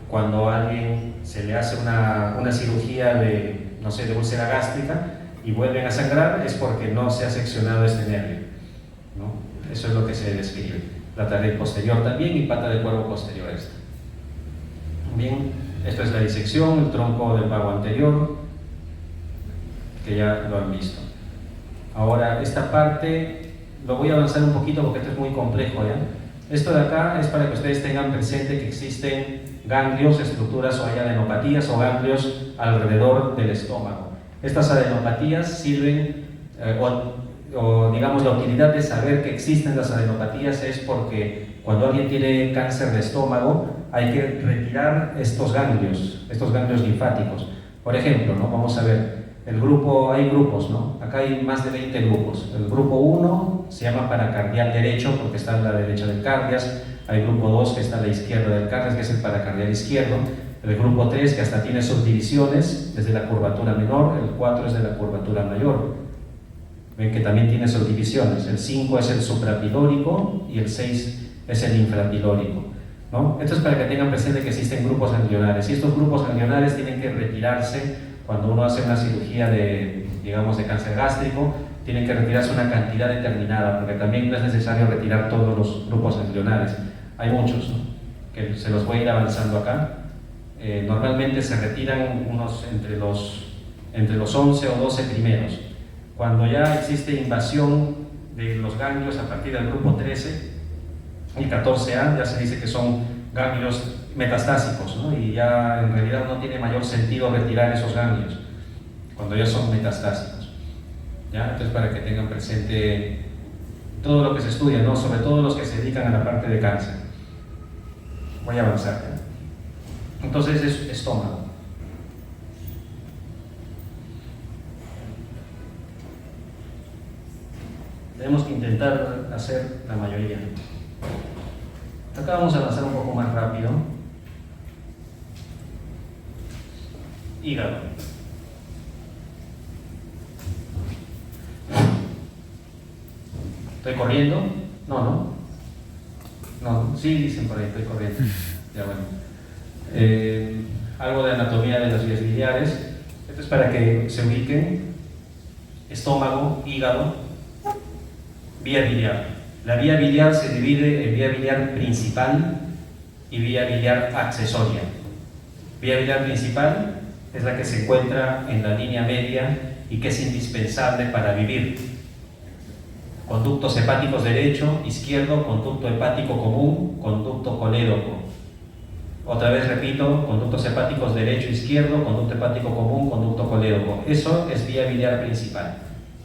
cuando a alguien se le hace una cirugía de, no sé, de úlcera gástrica y vuelven a sangrar, es porque no se ha seccionado este nervio, ¿no? Eso es lo que se describe. La tardiet posterior también y pata de cuervo posterior esta. Bien, esto es la disección, el tronco del vago anterior, que ya lo han visto. Ahora, esta parte lo voy a avanzar un poquito porque esto es muy complejo, ¿ya? Esto de acá es para que ustedes tengan presente que existen ganglios, estructuras o hay adenopatías o ganglios alrededor del estómago. Estas adenopatías sirven, o digamos la utilidad de saber que existen las adenopatías es porque cuando alguien tiene cáncer de estómago hay que retirar estos ganglios linfáticos. Por ejemplo, ¿no? Vamos a ver, hay grupos, ¿no? Acá hay más de 20 grupos. El grupo 1 se llama paracardial derecho porque está a la derecha del cardias. Hay grupo 2 que está a la izquierda del cardias, que es el paracardial izquierdo. El grupo 3 que hasta tiene subdivisiones desde la curvatura menor. El 4 es de la curvatura mayor. Ven que también tiene subdivisiones. El 5 es el suprapilórico y el 6 es el infrapilórico, ¿no? Esto es para que tengan presente que existen grupos ganglionares y estos grupos ganglionares tienen que retirarse cuando uno hace una cirugía de cáncer gástrico. Tienen que retirarse una cantidad determinada porque también no es necesario retirar todos los grupos ganglionares. Hay muchos, ¿no? Que se los voy a ir avanzando acá. Normalmente se retiran unos entre los 11 o 12 primeros. Cuando ya existe invasión de los ganglios a partir del grupo 13 y 14A, ya se dice que son ganglios metastásicos, ¿no? Y ya en realidad no tiene mayor sentido retirar esos ganglios cuando ya son metastásicos, ¿ya? Entonces, para que tengan presente todo lo que se estudia, ¿no? Sobre todo los que se dedican a la parte de cáncer. Voy a avanzar, ¿ya? Entonces es estómago. Tenemos que intentar hacer la mayoría. Acá vamos a avanzar un poco más rápido. Hígado. ¿Estoy corriendo? No. No, sí dicen por ahí, estoy corriendo. Ya bueno. Algo de anatomía de las vías biliares. Esto es para que se ubiquen. Estómago, hígado, vía biliar. La vía biliar se divide en vía biliar principal y vía biliar accesoria. Vía biliar principal es la que se encuentra en la línea media y que es indispensable para vivir. Conductos hepáticos derecho, izquierdo, conducto hepático común, conducto colédoco. Otra vez repito, conductos hepáticos derecho, izquierdo, conducto hepático común, conducto colédoco. Eso es vía biliar principal,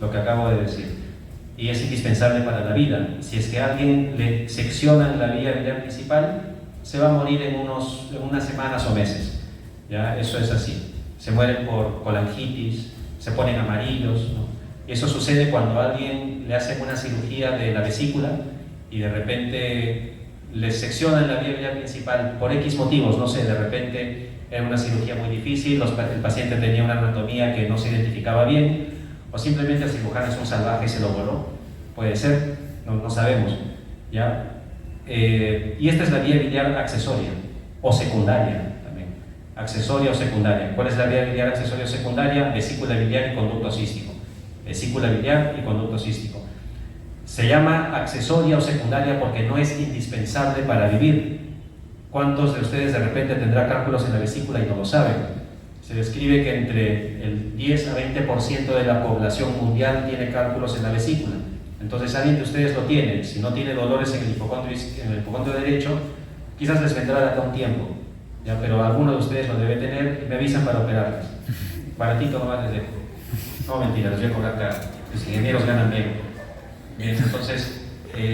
lo que acabo de decir. Y es indispensable para la vida. Si es que a alguien le seccionan la vía biliar principal, se va a morir en unas semanas o meses. ¿Ya? Eso es así. Se mueren por colangitis, se ponen amarillos, ¿no? Y eso sucede cuando a alguien le hacen una cirugía de la vesícula y de repente les seccionan la vía biliar principal por X motivos, no sé, de repente era una cirugía muy difícil, el paciente tenía una anatomía que no se identificaba bien, o simplemente el cirujano es un salvaje y se lo voló. Puede ser, no sabemos, ¿ya? Y esta es la vía biliar accesoria o secundaria también. Accesoria o secundaria. ¿Cuál es la vía biliar accesoria o secundaria? Vesícula biliar y conducto cístico. Vesícula biliar y conducto cístico. Se llama accesoria o secundaria porque no es indispensable para vivir. ¿Cuántos de ustedes de repente tendrán cálculos en la vesícula y no lo saben? Se describe que entre el 10 a 20% de la población mundial tiene cálculos en la vesícula. Entonces, alguien de ustedes lo tiene. Si no tiene dolores en el hipocondrio derecho, quizás les vendrá de acá un tiempo, ¿ya? Pero alguno de ustedes lo debe tener y me avisan para operarles. Baratito nomás les dejo. No, mentira, les voy a cobrar caro. Los ingenieros ganan bien. Bien, entonces,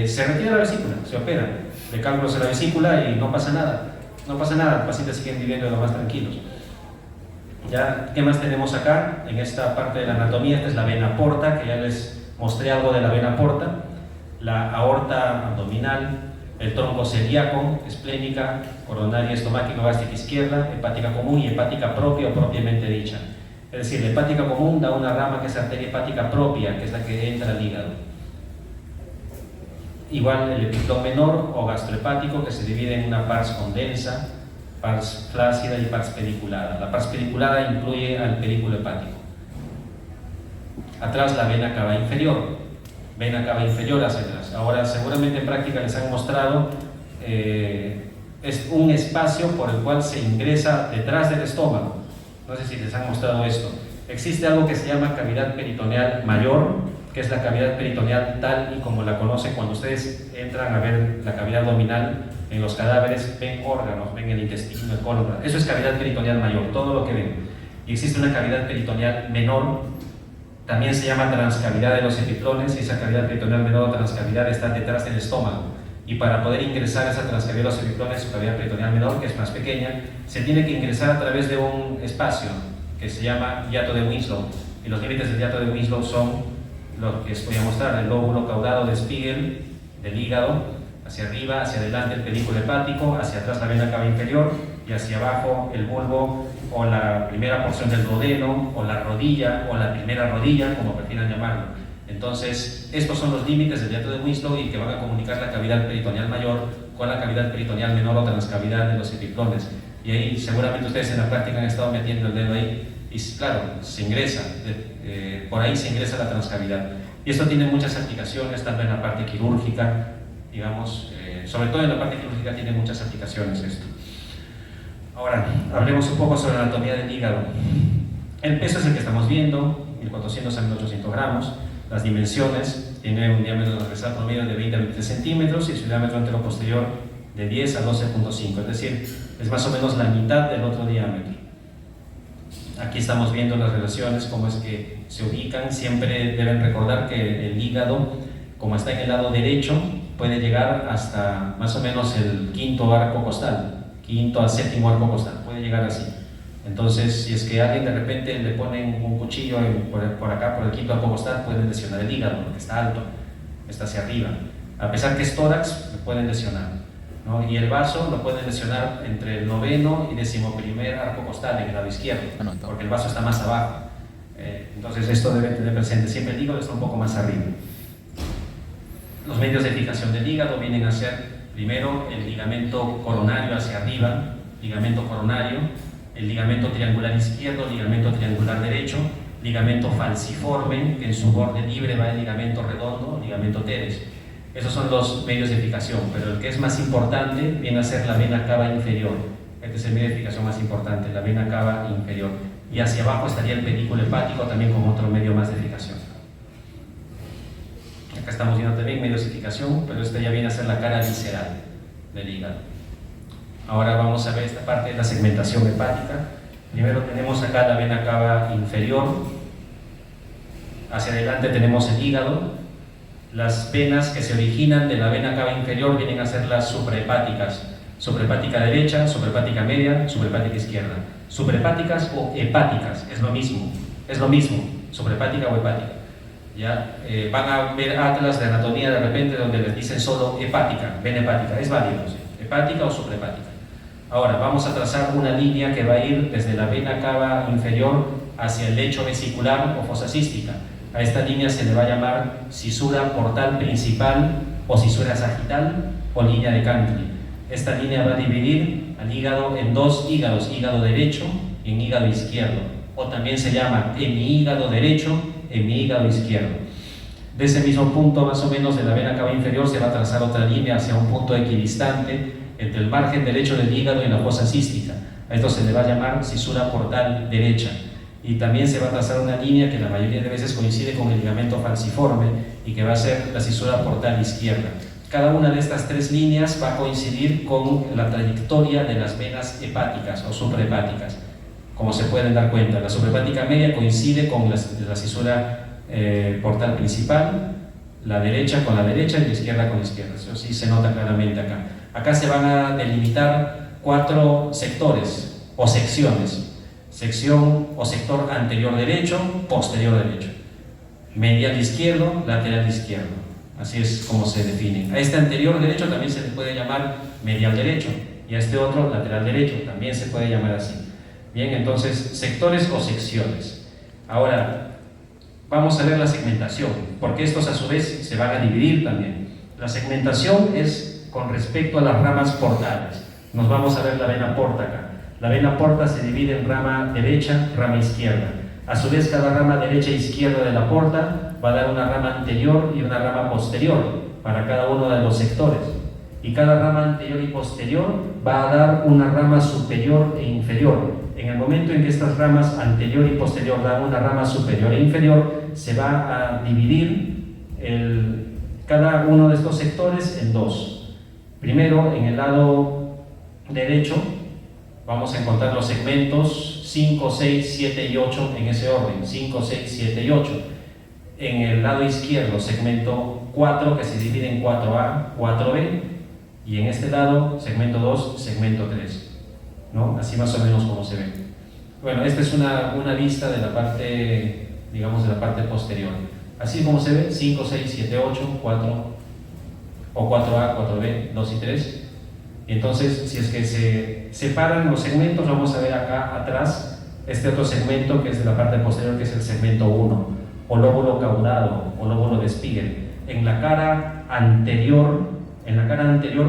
se retira la vesícula, se opera. Le cálculos en la vesícula y no pasa nada. No pasa nada, los pacientes siguen viviendo de lo más tranquilos. ¿Ya? ¿Qué más tenemos acá? En esta parte de la anatomía, esta es la vena porta, que ya les mostré algo de la vena porta, la aorta abdominal, el tronco celíaco, esplénica, coronaria, estomática, gástrica izquierda, hepática común y hepática propia o propiamente dicha. Es decir, la hepática común da una rama que es arteria hepática propia, que es la que entra al hígado. Igual el epiclón menor o gastrohepático, que se divide en una pars condensa, pars flácida y pars pediculada. La pars pediculada incluye al pedículo hepático. Atrás la vena cava inferior hacia atrás. Ahora seguramente en práctica les han mostrado, es un espacio por el cual se ingresa detrás del estómago. No sé si les han mostrado esto. Existe algo que se llama cavidad peritoneal mayor, que es la cavidad peritoneal tal y como la conocen cuando ustedes entran a ver la cavidad abdominal en los cadáveres, ven órganos, ven el intestino, el colon. Eso es cavidad peritoneal mayor, todo lo que ven. Y existe una cavidad peritoneal menor, También se llama transcavidad de los epiplones, y esa cavidad peritoneal menor o transcavidad está detrás del estómago. Y para poder ingresar a esa transcavidad de los epiplones o cavidad peritoneal menor, que es más pequeña, se tiene que ingresar a través de un espacio que se llama hiato de Winslow. Y los límites del hiato de Winslow son lo que les voy a mostrar: el lóbulo caudado de Spiegel del hígado, hacia arriba, hacia adelante el pedículo hepático, hacia atrás la vena cava inferior, y hacia abajo el bulbo o la primera porción del duodeno, o la rodilla, o la primera rodilla, como prefieran llamarlo. Entonces, estos son los límites del hiato de Winslow y que van a comunicar la cavidad peritoneal mayor con la cavidad peritoneal menor o transcavidad de los epiplones. Y ahí seguramente ustedes en la práctica han estado metiendo el dedo ahí, y claro, se ingresa, por ahí se ingresa la transcavidad. Y esto tiene muchas aplicaciones, tanto en la parte quirúrgica, digamos, sobre todo en la parte quirúrgica tiene muchas aplicaciones esto. Ahora, hablemos un poco sobre la anatomía del hígado. El peso es el que estamos viendo, 1400 a 1800 gramos. Las dimensiones, tiene un diámetro transversal promedio de 20 a 23 centímetros y su diámetro anteroposterior de 10 a 12.5, es decir, es más o menos la mitad del otro diámetro. Aquí estamos viendo las relaciones, cómo es que se ubican. Siempre deben recordar que el hígado, como está en el lado derecho, puede llegar hasta más o menos el quinto arco costal, quinto al séptimo arco costal, puede llegar así. Entonces, si es que a alguien de repente le ponen un cuchillo por acá, por el quinto arco costal, pueden lesionar el hígado, porque está alto, está hacia arriba. A pesar que es tórax, lo pueden lesionar, ¿no? Y el vaso lo pueden lesionar entre el 9º y 11º arco costal en el lado izquierdo, porque el vaso está más abajo. Entonces, esto debe tener presente. Siempre el hígado está un poco más arriba. Los medios de fijación del hígado vienen a ser, primero, el ligamento coronario hacia arriba, ligamento coronario, el ligamento triangular izquierdo, ligamento triangular derecho, ligamento falciforme, que en su borde libre va el ligamento redondo, ligamento teres. Esos son los medios de fijación, pero el que es más importante viene a ser la vena cava inferior. Este es el medio de fijación más importante, la vena cava inferior. Y hacia abajo estaría el pedículo hepático, también como otro medio más de fijación. Acá estamos viendo también medios de fijación, pero esta ya viene a ser la cara visceral del hígado. Ahora vamos a ver esta parte de la segmentación hepática. Primero tenemos acá la vena cava inferior, hacia adelante tenemos el hígado. Las venas que se originan de la vena cava inferior vienen a ser las suprahepáticas, suprahepática derecha, suprahepática media, suprahepática izquierda. Suprahepáticas o hepáticas, es lo mismo, suprahepática o hepática. ¿Ya? Van a ver atlas de anatomía de repente donde les dicen solo hepática, vena hepática, es válido, ¿sí? Hepática o suprahepática. Ahora vamos a trazar una línea que va a ir desde la vena cava inferior hacia el lecho vesicular o fosa cística. A esta línea se le va a llamar cisura portal principal o cisura sagital o línea de Cantley. Esta línea va a dividir al hígado en dos hígados, hígado derecho y en hígado izquierdo, o también se llama hemihígado derecho, hemihígado izquierdo. De ese mismo punto, más o menos de la vena cava inferior, se va a trazar otra línea hacia un punto equidistante entre el margen derecho del hígado y la fosa cística. A esto se le va a llamar cisura portal derecha. Y también se va a trazar una línea que la mayoría de veces coincide con el ligamento falciforme y que va a ser la cisura portal izquierda. Cada una de estas tres líneas va a coincidir con la trayectoria de las venas hepáticas o suprahepáticas. Como se pueden dar cuenta, la suprahepática media coincide con la cisura portal principal, la derecha con la derecha y la izquierda con la izquierda. Eso sí se nota claramente acá. Acá se van a delimitar 4 sectores o secciones. Sección o sector anterior derecho, posterior derecho. Medial izquierdo, lateral izquierdo. Así es como se define. A este anterior derecho también se le puede llamar medial derecho y a este otro lateral derecho también se puede llamar así. Bien, entonces sectores o secciones. Ahora vamos a ver la segmentación, porque estos a su vez se van a dividir también. La segmentación es con respecto a las ramas portales. Nos vamos a ver la vena porta acá. La vena porta se divide en rama derecha, rama izquierda. A su vez, cada rama derecha e izquierda de la porta va a dar una rama anterior y una rama posterior para cada uno de los sectores. Y cada rama anterior y posterior va a dar una rama superior e inferior. En el momento en que estas ramas anterior y posterior dan una rama superior e inferior, se va a dividir cada uno de estos sectores en dos. Primero, en el lado derecho, vamos a encontrar los segmentos 5, 6, 7 y 8 en ese orden, 5, 6, 7 y 8. En el lado izquierdo, segmento 4, que se divide en 4A, 4B, y en este lado, segmento 2, segmento 3, ¿no? Así más o menos como se ve. Bueno, esta es una vista de la parte, digamos, de la parte posterior. Así como se ve, 5, 6, 7, 8, 4, o 4A, 4B, 2 y 3. Y entonces, si es que se separan los segmentos, vamos a ver acá atrás este otro segmento que es de la parte posterior, que es el segmento 1, o lóbulo caudado, o lóbulo de Spiegel. En la cara anterior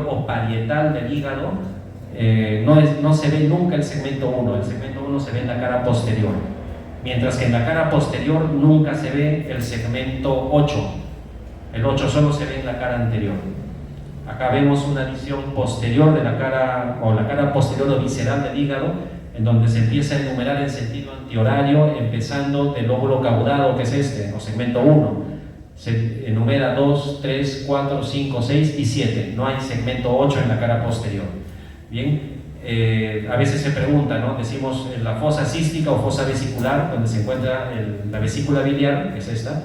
o parietal del hígado, no se ve nunca el segmento 1, el segmento 1 se ve en la cara posterior, mientras que en la cara posterior nunca se ve el segmento 8, el 8 solo se ve en la cara anterior. Acá vemos una visión posterior de la cara, o la cara posterior o visceral del hígado, en donde se empieza a enumerar en sentido antihorario, empezando del lóbulo caudado, que es este, o segmento 1. Se enumera 2, 3, 4, 5, 6 y 7. No hay segmento 8 en la cara posterior. Bien, a veces se pregunta, ¿no? Decimos la fosa cística o fosa vesicular, donde se encuentra la vesícula biliar, que es esta,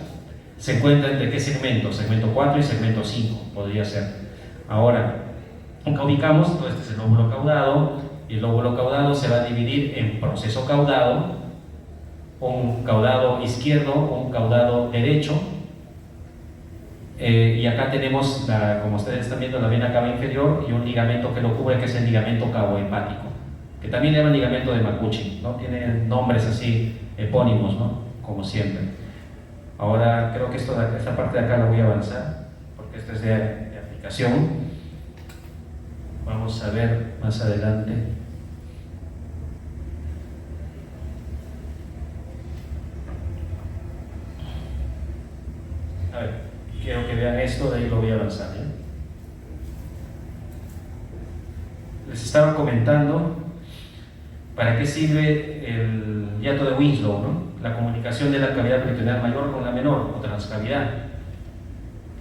se encuentra entre qué segmento, segmento 4 y segmento 5, podría ser. Ahora, acá ubicamos, todo este es el lóbulo caudado, y el lóbulo caudado se va a dividir en proceso caudado, un caudado izquierdo, un caudado derecho, y acá tenemos, como ustedes están viendo, la vena cava inferior y un ligamento que lo cubre, que es el ligamento cavo-hepático, que también le llaman ligamento de Macucci, ¿no? Tiene nombres así epónimos, ¿no? Como siempre. Ahora creo que esta parte de acá la voy a avanzar, porque esto es de aplicación. Vamos a ver más adelante. A ver, quiero que vean esto, de ahí lo voy a avanzar, ¿ya? Les estaba comentando para qué sirve el hiato de Winslow, ¿no? La comunicación de la cavidad peritoneal mayor con la menor, o transcavidad.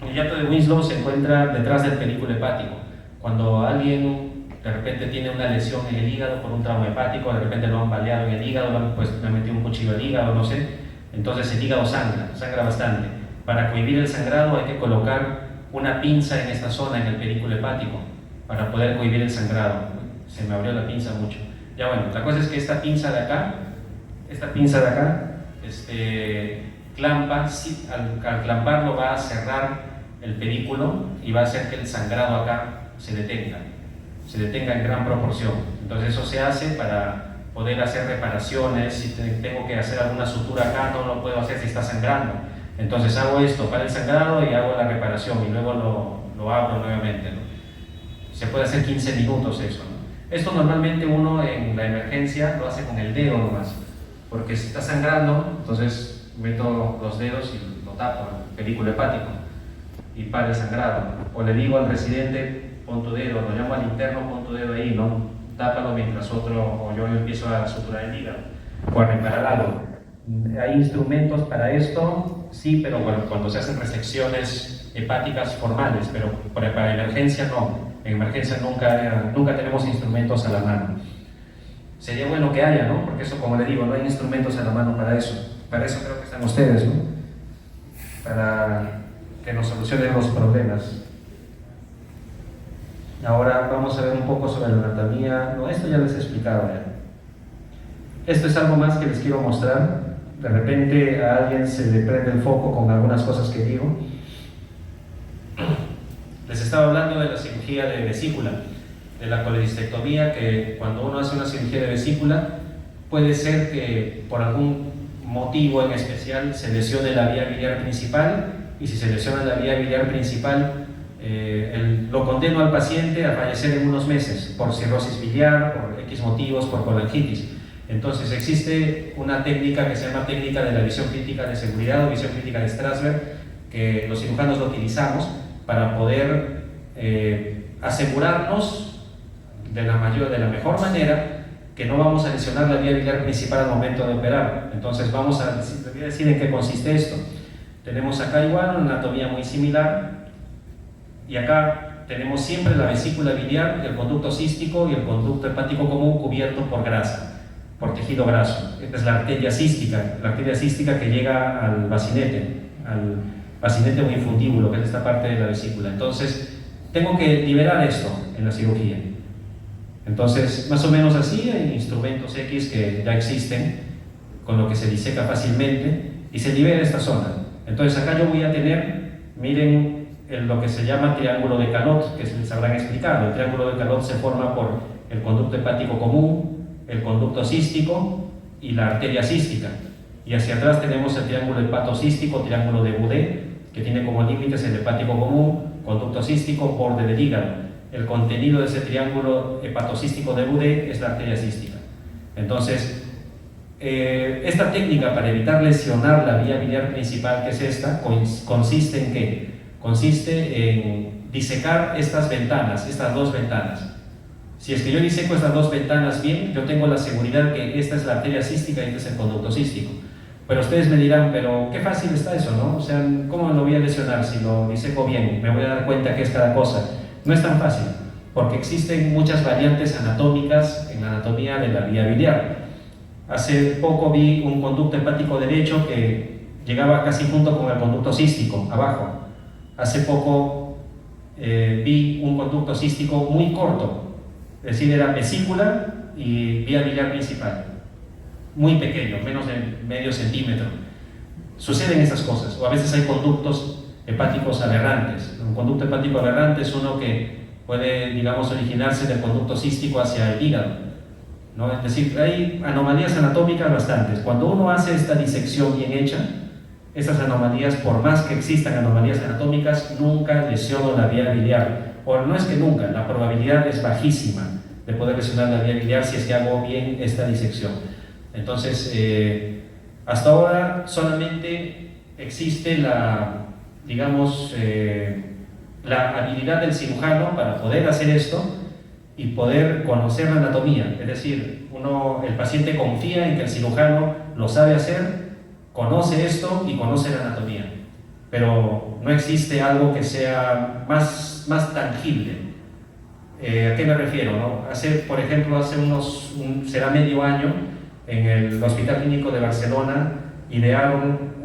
El hiato de Winslow se encuentra detrás del pedículo hepático. Cuando alguien de repente tiene una lesión en el hígado por un trauma hepático, de repente lo han baleado en el hígado, le han metido un cuchillo al hígado, no sé, entonces el hígado sangra bastante. Para cohibir el sangrado hay que colocar una pinza en esta zona, en el pedículo hepático, para poder cohibir el sangrado. Se me abrió la pinza mucho. Ya bueno, la cosa es que esta pinza de acá, clampa, al clamparlo va a cerrar el pedículo y va a hacer que el sangrado acá se detenga en gran proporción. Entonces eso se hace para poder hacer reparaciones. Si tengo que hacer alguna sutura acá, no lo puedo hacer si está sangrando. Entonces hago esto para el sangrado y hago la reparación y luego lo abro nuevamente, ¿no? Se puede hacer 15 minutos eso, ¿no? Esto normalmente uno en la emergencia lo hace con el dedo nomás, porque si está sangrando, entonces meto los dedos y lo tapo, el pedículo hepático, y para el sangrado. O le digo al residente, pon tu dedo, lo llamo al interno, pon tu dedo ahí, ¿no? Tápalo mientras yo empiezo a suturar el hígado o a reparar algo. Hay instrumentos para esto, sí, pero bueno, cuando se hacen resecciones hepáticas formales, pero para emergencia no. En emergencia nunca tenemos instrumentos a la mano. Sería bueno que haya, ¿no? Porque eso, como le digo, no hay instrumentos a la mano para eso. Para eso creo que están ustedes, ¿no? Para que nos solucionen los problemas. Ahora vamos a ver un poco sobre la anatomía. No, esto ya les he explicado ya. Esto es algo más que les quiero mostrar. De repente a alguien se le prende el foco con algunas cosas que digo. Les estaba hablando de la cirugía de vesícula, de la colecistectomía, que cuando uno hace una cirugía de vesícula, puede ser que por algún motivo en especial se lesione la vía biliar principal, y si se lesiona la vía biliar principal, lo condeno al paciente a fallecer en unos meses por cirrosis biliar, por X motivos, por colangitis. Entonces existe una técnica que se llama técnica de la visión crítica de seguridad o visión crítica de Strasberg, que los cirujanos lo utilizamos para poder asegurarnos de la mejor manera que no vamos a lesionar la vía biliar principal al momento de operar. Entonces les voy a decir en qué consiste esto. Tenemos acá igual una anatomía muy similar, y acá tenemos siempre la vesícula biliar, el conducto cístico y el conducto hepático común cubierto por grasa, por tejido graso. Esta es la arteria cística que llega al bacinete, al paciente un infundíbulo, que es esta parte de la vesícula. Entonces, tengo que liberar esto en la cirugía. Entonces, más o menos así, hay instrumentos X que ya existen, con lo que se diseca fácilmente y se libera esta zona. Entonces, acá yo voy a tener, miren, lo que se llama triángulo de Carnot, que les habrán explicado. El triángulo de Carnot se forma por el conducto hepático común, el conducto cístico y la arteria cística. Y hacia atrás tenemos el triángulo hepatocístico, triángulo de Boudet, que tiene como límites el hepático común, conducto cístico, borde del hígado. El contenido de ese triángulo hepatocístico de Boudet es la arteria cística. Entonces, esta técnica para evitar lesionar la vía biliar principal, que es esta, consiste en ¿qué? Consiste en disecar estas ventanas, estas dos ventanas. Si es que yo diseco estas dos ventanas bien, yo tengo la seguridad que esta es la arteria cística y este es el conducto cístico. Pero ustedes me dirán, pero qué fácil está eso, ¿no? O sea, ¿cómo lo voy a lesionar si lo diseco bien? Me voy a dar cuenta qué es cada cosa. No es tan fácil, porque existen muchas variantes anatómicas en la anatomía de la vía biliar. Hace poco vi un conducto hepático derecho que llegaba casi junto con el conducto cístico, abajo. Hace poco vi un conducto cístico muy corto, es decir, era vesícula y vía biliar principal, muy pequeño, menos de medio centímetro. Suceden esas cosas, o a veces hay conductos hepáticos aberrantes. Un conducto hepático aberrante es uno que puede, digamos, originarse del conducto cístico hacia el hígado, ¿no? Es decir, hay anomalías anatómicas bastantes. Cuando uno hace esta disección bien hecha, estas anomalías, por más que existan anomalías anatómicas, nunca lesionan la vía biliar. O no es que nunca, la probabilidad es bajísima de poder lesionar la vía biliar si es que hago bien esta disección. Entonces, hasta ahora solamente existe la, digamos, la habilidad del cirujano para poder hacer esto y poder conocer la anatomía. Es decir, el paciente confía en que el cirujano lo sabe hacer, conoce esto y conoce la anatomía. Pero no existe algo que sea más tangible. ¿A qué me refiero, no? Por ejemplo, será medio año, en el Hospital Clínico de Barcelona idearon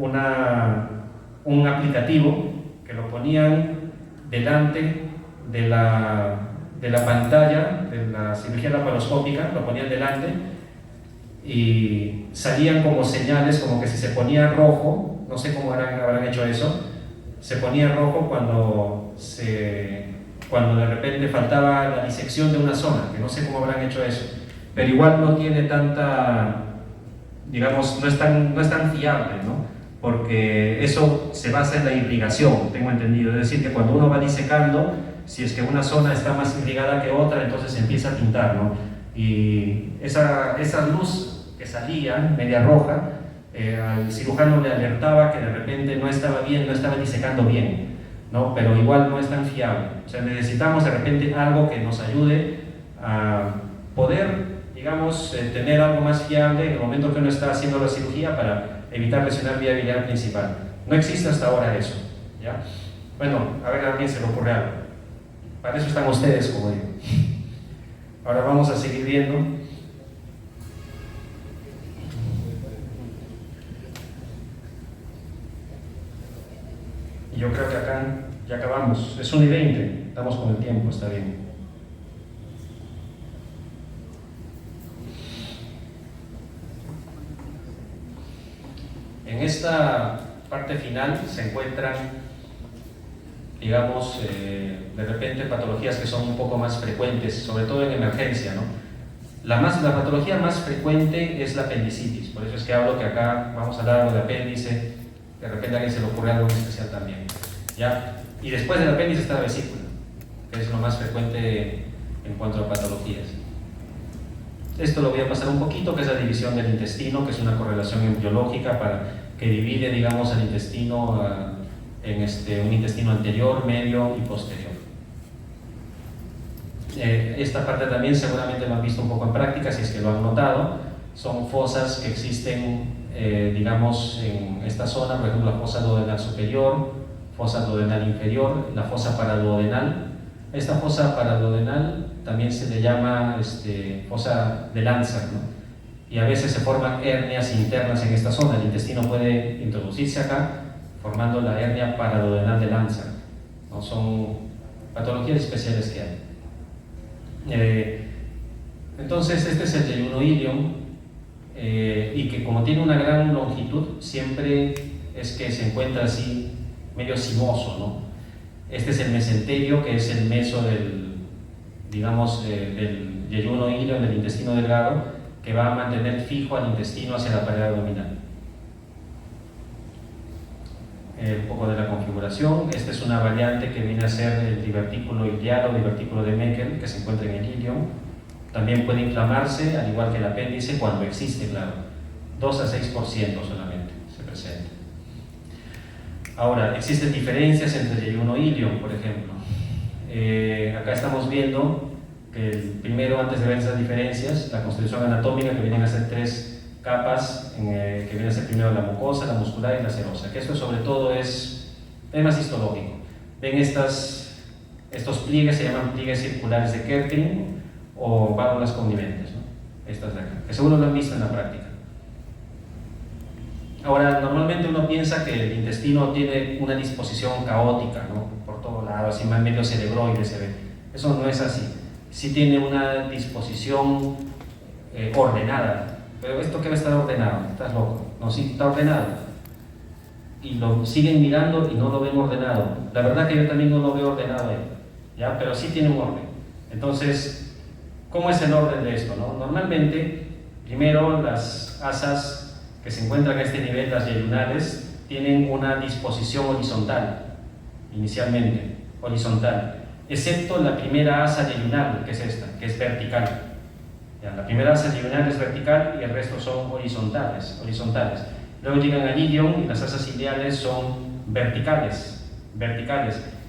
un aplicativo que lo ponían delante de la pantalla de la cirugía laparoscópica, lo ponían delante y salían como señales, como que si se ponía rojo, no sé cómo habrán hecho eso, se ponía rojo cuando de repente faltaba la disección de una zona, que no sé cómo habrán hecho eso, pero igual no tiene tanta, digamos, no es tan fiable, ¿no? Porque eso se basa en la irrigación, tengo entendido. Es decir, que cuando uno va disecando, si es que una zona está más irrigada que otra, entonces se empieza a pintar, ¿no? Y esa luz que salía, media roja, al cirujano le alertaba que de repente no estaba bien, no estaba disecando bien, ¿no? Pero igual no es tan fiable. O sea, necesitamos de repente algo que nos ayude a poder, digamos, tener algo más fiable en el momento que uno está haciendo la cirugía para evitar lesionar vía biliar principal. No existe hasta ahora eso, ¿ya? Bueno, a ver, a alguien se le ocurre algo. Para eso están ustedes, como digo. Ahora vamos a seguir viendo. Y yo creo que acá ya acabamos. Es 1:20, estamos con el tiempo, está bien. En esta parte final se encuentran, digamos, de repente patologías que son un poco más frecuentes, sobre todo en emergencia, ¿no? La patología más frecuente es la apendicitis, por eso es que hablo que acá vamos a hablar algo de apéndice, de repente a alguien se le ocurre algo en especial también, ¿ya? Y después del apéndice está la vesícula, que es lo más frecuente en cuanto a patologías. Esto lo voy a pasar un poquito, que es la división del intestino, que es una correlación embriológica que divide, digamos, el intestino en un intestino anterior, medio y posterior. Esta parte también seguramente lo han visto un poco en práctica, si es que lo han notado. Son fosas que existen, digamos, en esta zona, por ejemplo, la fosa duodenal superior, fosa duodenal inferior, la fosa paraduodenal. Esta fosa paraduodenal también se le llama fosa de Lanza, ¿no? Y a veces se forman hernias internas en esta zona. El intestino puede introducirse acá formando la hernia paraduodenal de Lanza, ¿no? Son patologías especiales que hay. Entonces este es el yeyuno ilium, y que como tiene una gran longitud, siempre es que se encuentra así medio sinuoso, ¿no? Este es el mesenterio, que es el meso del, digamos, del yeyuno ilium, del intestino delgado, que va a mantener fijo al intestino hacia la pared abdominal. Un poco de la configuración. Esta es una variante que viene a ser el divertículo iliar o divertículo de Meckel, que se encuentra en el ilium. También puede inflamarse, al igual que el apéndice, cuando existe, claro. 2 a 6% solamente se presenta. Ahora, existen diferencias entre el yeyuno ilium, por ejemplo. Acá estamos viendo que primero, antes de ver esas diferencias, la constitución anatómica, que vienen a ser 3 capas, que viene a ser primero la mucosa, la muscular y la serosa, que esto sobre todo es más histológico. Ven estos pliegues, se llaman pliegues circulares de Kertering o válvulas condimentes, ¿no? Estas de acá, que seguro lo han visto en la práctica. Ahora, normalmente uno piensa que el intestino tiene una disposición caótica, ¿no? Por todos lados, así más medio cerebroide se ve. Eso no es así. Sí tiene una disposición ordenada. Pero ¿esto qué va a estar ordenado? ¿Estás loco? No, sí, está ordenado. Y lo siguen mirando y no lo ven ordenado. La verdad que yo también no lo veo ordenado ahí, ¿ya? Pero sí tiene un orden. Entonces, ¿cómo es el orden de esto, no? Normalmente, primero las asas que se encuentran a este nivel, las yeyunales, tienen una disposición horizontal, inicialmente, horizontal, excepto la primera asa yeyunal, que es esta, que es vertical. Ya, la primera asa yeyunal es vertical y el resto son horizontales. Luego llegan al ilium y las asas iliares son verticales,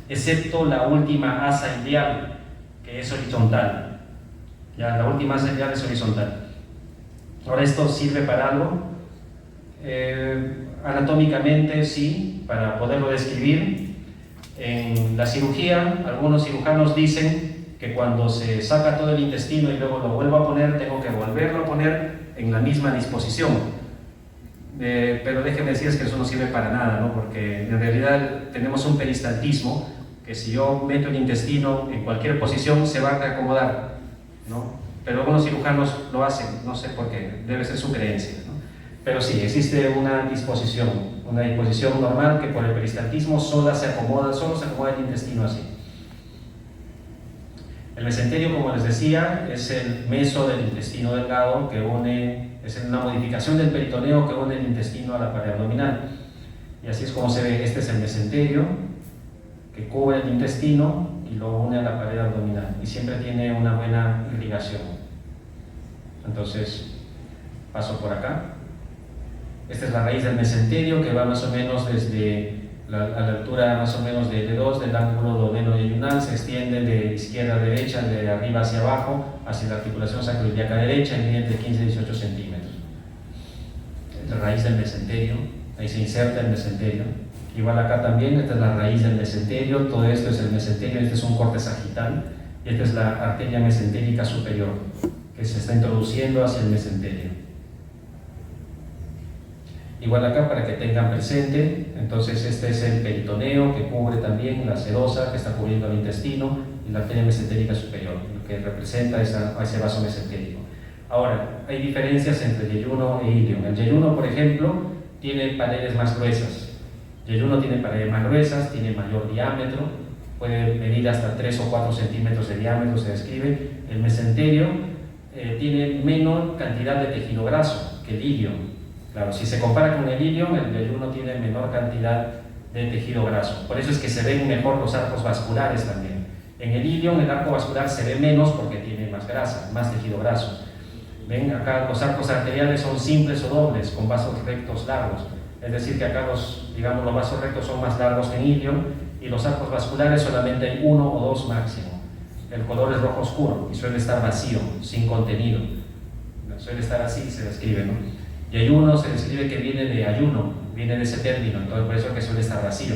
excepto la última asa ilial, que es horizontal. Ya, la última asa ilial es horizontal. Ahora, ¿esto sirve para algo? Anatómicamente sí, para poderlo describir. En la cirugía, algunos cirujanos dicen que cuando se saca todo el intestino y luego lo vuelvo a poner, tengo que volverlo a poner en la misma disposición. Pero déjenme decirles que eso no sirve para nada, ¿no? Porque en realidad tenemos un peristaltismo que si yo meto el intestino en cualquier posición se va a reacomodar, ¿no? Pero algunos cirujanos lo hacen, no sé por qué, debe ser su creencia, ¿no? Pero sí, existe una disposición normal que por el peristaltismo solo se acomoda el intestino así. El mesenterio, como les decía, es el meso del intestino delgado que es una modificación del peritoneo que une el intestino a la pared abdominal. Y así es como se ve. Este es el mesenterio que cubre el intestino y lo une a la pared abdominal y siempre tiene una buena irrigación. Entonces, paso por acá. Esta es la raíz del mesenterio, que va más o menos desde a la altura más o menos de L2 del ángulo duodeno-yeyunal, se extiende de izquierda a derecha, de arriba hacia abajo, hacia la articulación sacroiliaca derecha, en líneas de 15-18 centímetros. La raíz del mesenterio, ahí se inserta el mesenterio. Igual acá también, esta es la raíz del mesenterio, todo esto es el mesenterio, este es un corte sagital, y esta es la arteria mesentérica superior, que se está introduciendo hacia el mesenterio. Igual acá para que tengan presente, entonces este es el peritoneo que cubre también la serosa que está cubriendo el intestino y la arteria mesentérica superior, lo que representa a ese vaso mesentérico. Ahora, hay diferencias entre yeyuno e ilium. El yeyuno, por ejemplo, tiene paredes más gruesas. El yeyuno tiene paredes más gruesas, tiene mayor diámetro, puede medir hasta 3 o 4 centímetros de diámetro, se describe. El mesenterio tiene menor cantidad de tejido graso que el ilium. Claro, si se compara con el ilium, el yeyuno tiene menor cantidad de tejido graso. Por eso es que se ven mejor los arcos vasculares también. En el ilium el arco vascular se ve menos porque tiene más grasa, más tejido graso. Ven, acá los arcos arteriales son simples o dobles, con vasos rectos largos. Es decir, que acá los vasos rectos son más largos que en ilium y los arcos vasculares solamente hay 1 o 2 máximo. El color es rojo oscuro y suele estar vacío, sin contenido. Suele estar así, se describe, ¿no? Yeyuno se describe que viene de ayuno, viene de ese término, entonces por eso es que suele estar vacío.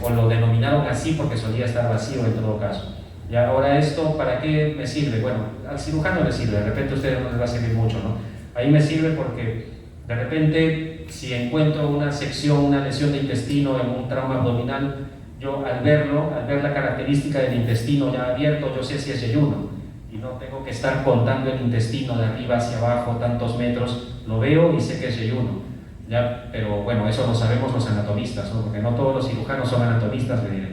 O lo denominaron así porque solía estar vacío en todo caso. Y ahora esto, ¿para qué me sirve? Bueno, al cirujano le sirve, de repente a ustedes no les va a servir mucho, ¿no? Ahí me sirve porque De repente, si encuentro una sección, una lesión de intestino en un trauma abdominal, yo al verlo, al ver la característica del intestino ya abierto, yo sé si es yeyuno. Y no tengo que estar contando el intestino de arriba hacia abajo, tantos metros, lo veo y sé que es yeyuno. ¿Ya? Pero bueno, eso lo sabemos los anatomistas, ¿no? Porque no todos los cirujanos son anatomistas, me diré.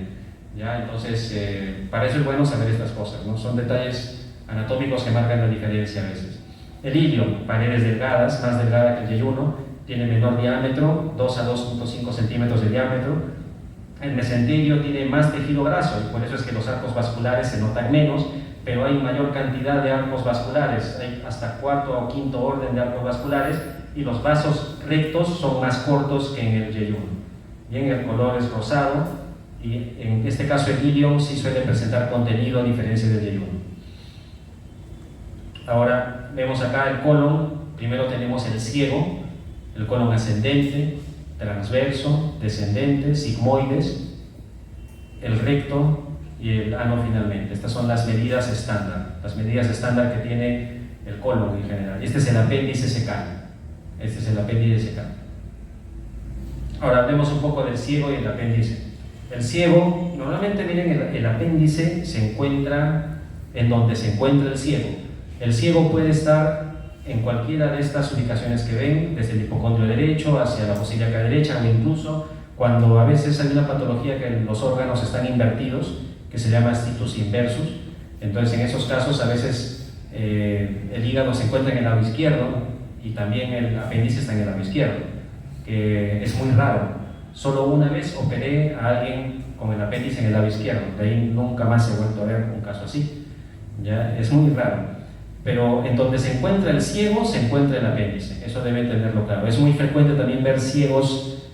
¿Ya? Entonces, para eso es bueno saber estas cosas, ¿no? Son detalles anatómicos que marcan la diferencia a veces. El ilion, paredes delgadas, más delgada que el yeyuno, tiene menor diámetro, 2 a 2.5 centímetros de diámetro. El mesenterio tiene más tejido graso y por eso es que los arcos vasculares se notan menos, pero hay mayor cantidad de arcos vasculares, hay hasta cuarto o quinto orden de arcos vasculares y los vasos rectos son más cortos que en el yeyuno. Bien, el color es rosado y en este caso el ilion sí suele presentar contenido a diferencia del yeyuno. Ahora vemos acá el colon. Primero tenemos el ciego, el colon ascendente, transverso, descendente, sigmoides, el recto y el ano finalmente. Estas son las medidas estándar que tiene el colon en general. Este es el apéndice secal. Ahora hablemos un poco del ciego y el apéndice. El ciego, normalmente miren, el apéndice se encuentra en donde se encuentra el ciego. El ciego puede estar en cualquiera de estas ubicaciones que ven, desde el hipocondrio derecho hacia la fosa ilíaca derecha, o incluso cuando a veces hay una patología que los órganos están invertidos, que se llama stitus inversus. Entonces, en esos casos, a veces el hígado se encuentra en el lado izquierdo y también el apéndice está en el lado izquierdo, que es muy raro. Solo una vez operé a alguien con el apéndice en el lado izquierdo, de ahí nunca más he vuelto a ver un caso así. ¿Ya? Es muy raro. Pero en donde se encuentra el ciego, se encuentra el apéndice. Eso deben tenerlo claro. Es muy frecuente también ver ciegos,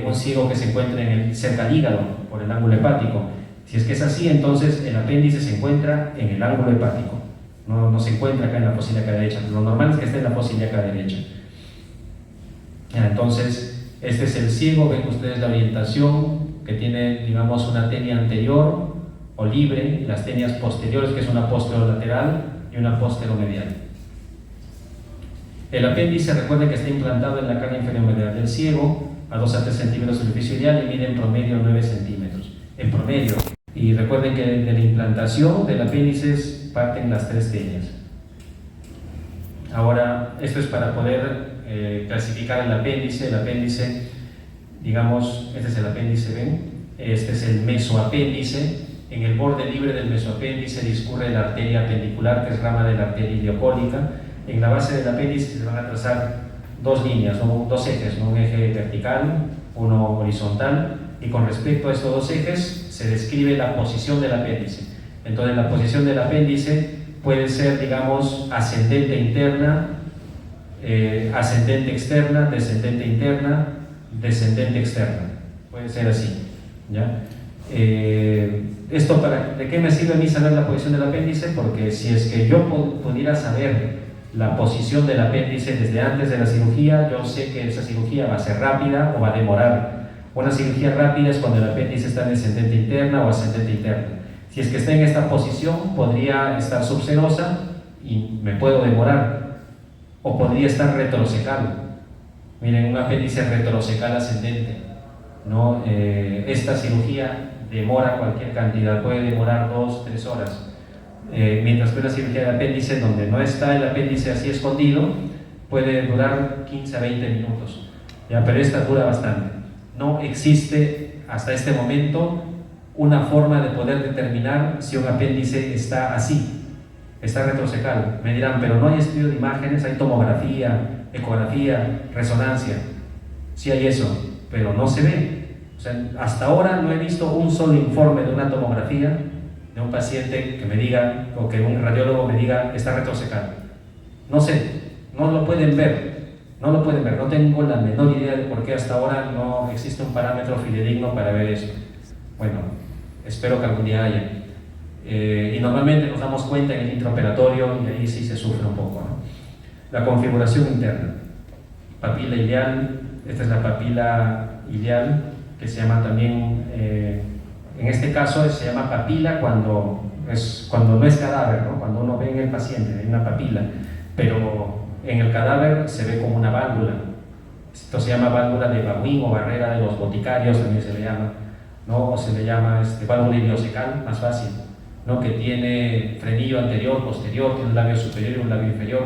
un ciego que se encuentre cerca del hígado, por el ángulo hepático. Si es que es así, entonces el apéndice se encuentra en el ángulo hepático. No se encuentra acá en la fosa ilíaca derecha. Lo normal es que esté en la fosa ilíaca derecha. Entonces, este es el ciego. Ven ustedes la orientación, que tiene, digamos, una tenia anterior o libre, las tenias posteriores, que es una posterolateral, y una posteromedial. El apéndice, recuerden que está implantado en la carne inferior medial del ciego, a 2 a 3 centímetros del orificio ileal, y mide en promedio 9 centímetros. En promedio. Y recuerden que de la implantación del apéndice parten las 3 tenias. Ahora, esto es para poder clasificar el apéndice. El apéndice, digamos, este es el apéndice, ¿ven? Este es el mesoapéndice. En el borde libre del mesoapéndice discurre la arteria apendicular, que es rama de la arteria ileocólica. En la base del apéndice se van a trazar 2 líneas, dos ejes, un eje vertical, uno horizontal, y con respecto a estos 2 ejes se describe la posición del apéndice. Entonces, la posición del apéndice puede ser, digamos, ascendente interna, ascendente externa, descendente interna, descendente externa. Puede ser así, ¿ya? ¿De qué me sirve a mí saber la posición del apéndice? Porque si es que yo pudiera saber la posición del apéndice desde antes de la cirugía, yo sé que esa cirugía va a ser rápida o va a demorar. Una cirugía rápida es cuando el apéndice está en descendente interna o ascendente interna. Si es que está en esta posición, podría estar subserosa y me puedo demorar, o podría estar retrocecal. Miren, un apéndice retrocecal ascendente, ¿no? Esta cirugía demora cualquier cantidad, puede demorar 2-3 horas, mientras que una cirugía de apéndice donde no está el apéndice así escondido puede durar 15 a 20 minutos, ¿ya? Pero esta dura bastante. No existe hasta este momento una forma de poder determinar si un apéndice está así, está retrocecal. Me dirán, pero no hay estudio de imágenes, hay tomografía, ecografía, resonancia. Sí hay eso, pero no se ve. O sea, hasta ahora no he visto un solo informe de una tomografía de un paciente que me diga, o que un radiólogo me diga, está retrocecal. No sé, no lo pueden ver, no tengo la menor idea de por qué hasta ahora no existe un parámetro fidedigno para ver eso. Bueno, espero que algún día haya. Y normalmente nos damos cuenta en el intraoperatorio y ahí sí se sufre un poco, ¿no? La configuración interna. Papila ileal, esta es la papila ileal, que se llama también, en este caso se llama papila cuando no es cadáver, ¿no? Cuando uno ve en el paciente, hay una papila, pero en el cadáver se ve como una válvula, Esto se llama válvula de Bawin o barrera de los boticarios, también se le llama, ¿no? O se le llama válvula iliocecal, más fácil, ¿no? Que tiene frenillo anterior, posterior, tiene un labio superior y un labio inferior,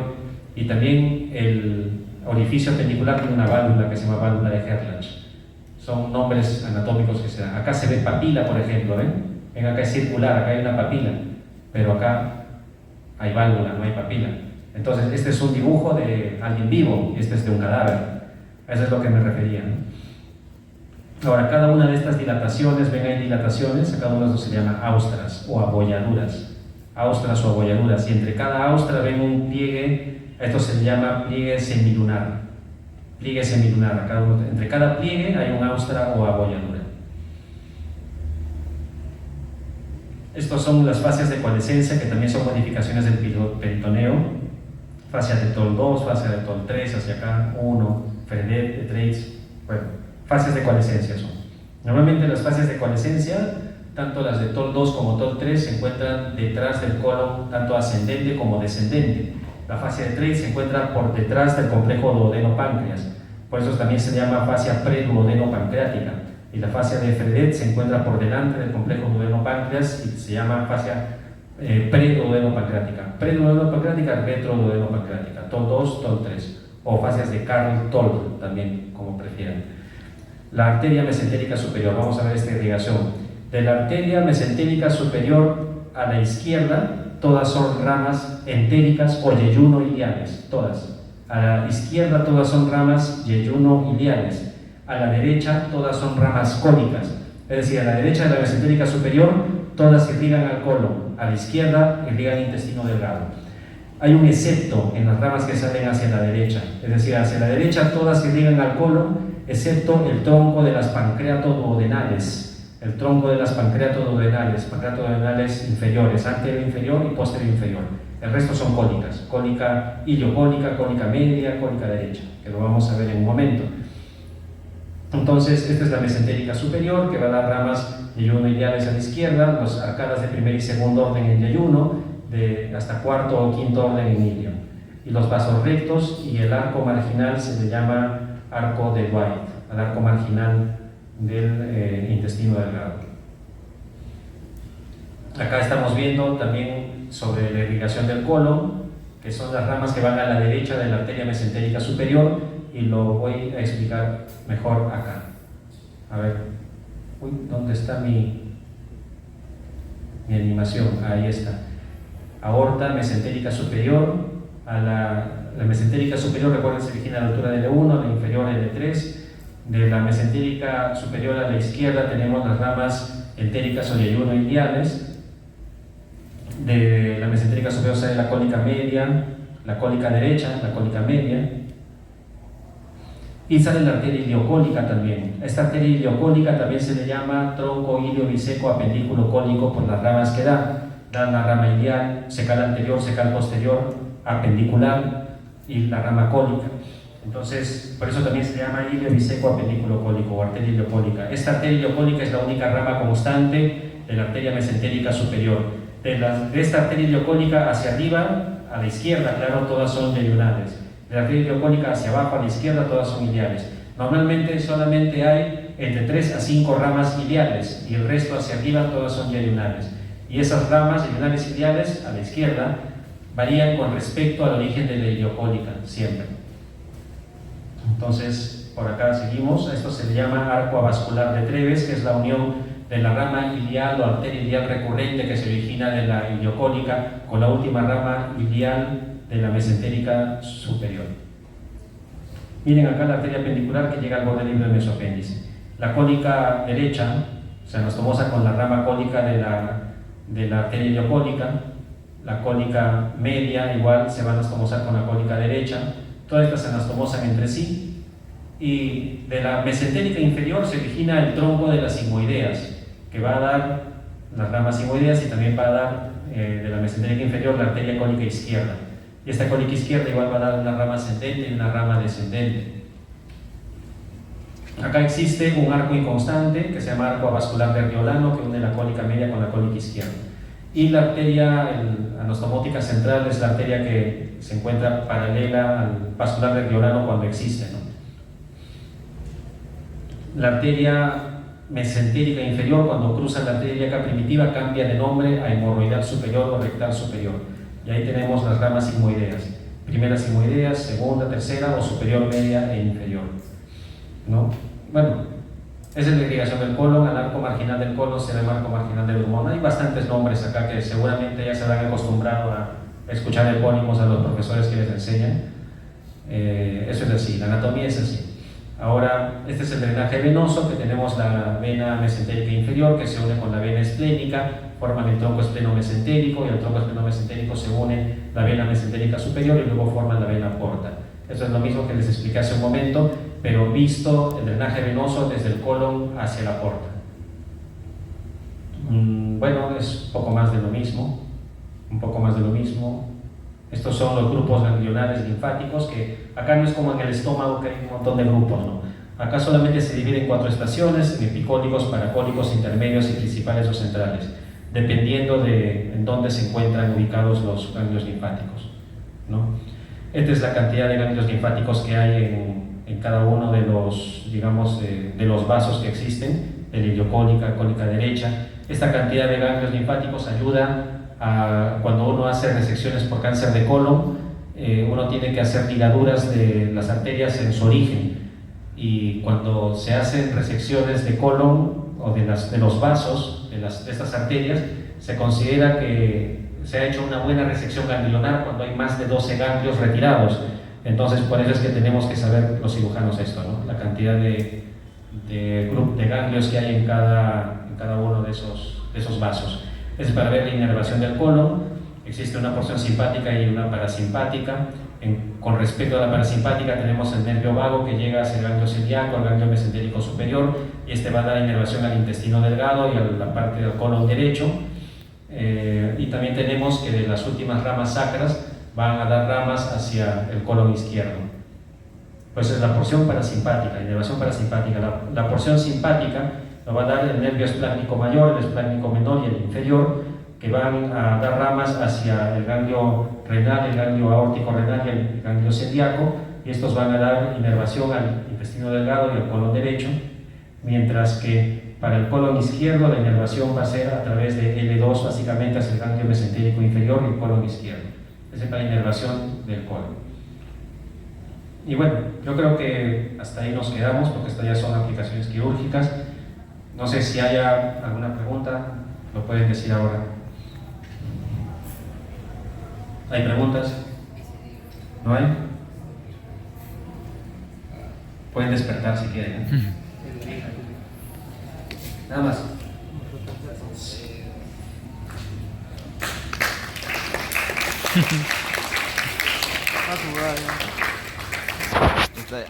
y también el orificio appendicular tiene una válvula que se llama válvula de Herlach. Son nombres anatómicos que se dan. Acá se ve papila, por ejemplo, ¿ven? Ven, acá es circular, acá hay una papila, pero acá hay válvula, no hay papila. Entonces, este es un dibujo de alguien vivo, este es de un cadáver. Eso es lo que me refería, ¿no? Ahora, cada una de estas dilataciones, ven, hay dilataciones, a cada una de estos se llama austras o abolladuras. Austras o abolladuras, y entre cada austra ven un pliegue, esto se le llama pliegue semilunar. Pliegue semilunar, entre cada pliegue hay un austra o abolladura. Estos son las fascias de coalescencia, que también son modificaciones del peritoneo. Fascia de Toll 2, fascia de Toll 3, hacia acá, 1, Fredet, de Treitz. Bueno, fascias de coalescencia son. Normalmente las fascias de coalescencia, tanto las de Toll 2 como Toll 3, se encuentran detrás del colon, tanto ascendente como descendente. La fascia de Treitz se encuentra por detrás del complejo duodeno-páncreas, por eso también se llama fascia preduodeno-pancreática. Y la fascia de Fredet se encuentra por delante del complejo duodeno-páncreas y se llama fascia preduodeno-pancreática. Preduodeno-pancreática, retroduodeno-pancreática, Toll 2, Toll 3, o fascias de Carl Toll también, como prefieran. La arteria mesentérica superior, vamos a ver esta irrigación. De la arteria mesentérica superior a la izquierda, todas son ramas entéricas o yeyuno-iliales, todas. A la izquierda todas son ramas yeyuno-iliales. A la derecha todas son ramas cónicas. Es decir, a la derecha de la mesentérica superior todas irrigan al colon, a la izquierda irrigan intestino delgado. Hay un excepto en las ramas que salen hacia la derecha, es decir, hacia la derecha todas irrigan al colon, excepto el tronco de las pancreatoduodenales. El tronco de las pancreatoduodenales inferiores, anterior inferior y posterior inferior. El resto son cólicas, cólica iliocólica, cólica media, cólica derecha, que lo vamos a ver en un momento. Entonces, esta es la mesentérica superior, que va a dar ramas yeyuno-iliales a la izquierda, las arcadas de primer y segundo orden en yeyuno, hasta cuarto o quinto orden en ilio. Y los vasos rectos y el arco marginal se le llama arco de Dwight, al arco marginal del intestino delgado. Acá estamos viendo también sobre la irrigación del colon, que son las ramas que van a la derecha de la arteria mesentérica superior, y lo voy a explicar mejor acá. A ver, ¿dónde está mi animación? Ahí está. Aorta mesentérica superior, a la mesentérica superior, recuerden, se origina a la altura de L1, la inferior L3. De la mesentérica superior a la izquierda tenemos las ramas entéricas o yeyuno-iliales. De la mesentérica superior sale la cólica media, la cólica derecha, la cólica media, y sale la arteria iliocólica también. Esta arteria iliocólica también se le llama tronco ilio biseco apendículo cólico por las ramas que da. Da la rama ilial, secal anterior, secal posterior, apendicular y la rama cólica. Entonces, por eso también se llama ilio biseco apendículo cólico o arteria iliocólica. Esta arteria iliocólica es la única rama constante de la arteria mesentérica superior. De esta arteria iliocólica hacia arriba, a la izquierda, claro, todas son yeyunales. De la arteria iliocólica hacia abajo, a la izquierda, todas son iliales. Normalmente solamente hay entre 3 a 5 ramas iliales y el resto hacia arriba todas son yeyunales. Y esas ramas yeyunales iliales a la izquierda varían con respecto al origen de la iliocólica, siempre. Entonces, por acá seguimos. Esto se le llama arco avascular de Treves, que es la unión de la rama ilial o arteria ilial recurrente que se origina de la iliocólica con la última rama ilial de la mesentérica superior. Miren acá la arteria apendicular que llega al borde libre del mesoapéndice. La cólica derecha se anastomosa con la rama cólica de la arteria iliocólica. La cólica media igual se va a anastomosar con la cólica derecha. Todas estas se anastomosan entre sí. Y de la mesentérica inferior se origina el tronco de las sigmoideas, que va a dar las ramas sigmoideas y también va a dar de la mesentérica inferior la arteria cólica izquierda. Y esta cólica izquierda igual va a dar una rama ascendente y una rama descendente. Acá existe un arco inconstante que se llama arco avascular verdiolano, que une la cólica media con la cólica izquierda. Y la arteria anostomótica central es la arteria que se encuentra paralela al vascular verdiolano cuando existe, ¿no? la arteria mesentérica inferior, cuando cruza la arteria ilíaca primitiva, cambia de nombre a hemorroidal superior o rectal superior. Y ahí tenemos las ramas sigmoideas. Primera sigmoideas, segunda, tercera o superior, media e inferior, ¿no? Bueno, esa es la irrigación del colon. Al arco marginal del colon será el marco marginal del pulmón. Hay bastantes nombres acá que seguramente ya se habrán acostumbrado a escuchar epónimos a los profesores que les enseñan. Eso es así, la anatomía es así. Ahora, este es el drenaje venoso, que tenemos la vena mesentérica inferior que se une con la vena esplénica, forman el tronco espleno-mesentérico, y al tronco espleno-mesentérico se une la vena mesentérica superior y luego forman la vena porta. Eso es lo mismo que les expliqué hace un momento, pero visto el drenaje venoso desde el colon hacia la porta. Bueno, es un poco más de lo mismo, un poco más de lo mismo. Estos son los grupos ganglionares linfáticos, que acá no es como en el estómago que hay un montón de grupos, ¿no? Acá solamente se divide en 4 estaciones: epicólicos, paracólicos, intermedios y principales o centrales, dependiendo de en dónde se encuentran ubicados los ganglios linfáticos, ¿no? Esta es la cantidad de ganglios linfáticos que hay en cada uno de los, digamos, de los vasos que existen, de la iliocólica, cólica derecha. Esta cantidad de ganglios linfáticos ayuda a, cuando uno hace resecciones por cáncer de colon, uno tiene que hacer ligaduras de las arterias en su origen, y cuando se hacen resecciones de colon o de los vasos, de estas arterias, se considera que se ha hecho una buena resección ganglionar cuando hay más de 12 ganglios retirados. Entonces, por eso es que tenemos que saber los cirujanos esto, ¿no? La cantidad de ganglios que hay en cada uno de esos vasos. Es para ver la inervación del colon. Existe una porción simpática y una parasimpática. Con respecto a la parasimpática, tenemos el nervio vago, que llega hacia el ganglio celíaco, al ganglio mesentérico superior, y este va a dar inervación al intestino delgado y a la parte del colon derecho. Y también tenemos que de las últimas ramas sacras van a dar ramas hacia el colon izquierdo. Pues es la porción parasimpática, inervación parasimpática. La porción simpática lo va a dar el nervio esplácnico mayor, el esplácnico menor y el inferior, que van a dar ramas hacia el ganglio renal, el ganglio aórtico renal y el ganglio celíaco, y estos van a dar inervación al intestino delgado y al colon derecho, mientras que para el colon izquierdo la inervación va a ser a través de L2, básicamente hacia el ganglio mesentérico inferior y el colon izquierdo. Esa es la inervación del colon. Y bueno, yo creo que hasta ahí nos quedamos, porque estas ya son aplicaciones quirúrgicas. No sé si haya alguna pregunta, lo pueden decir ahora. ¿Hay preguntas? ¿No hay? Pueden despertar si quieren. Nada más. Vale.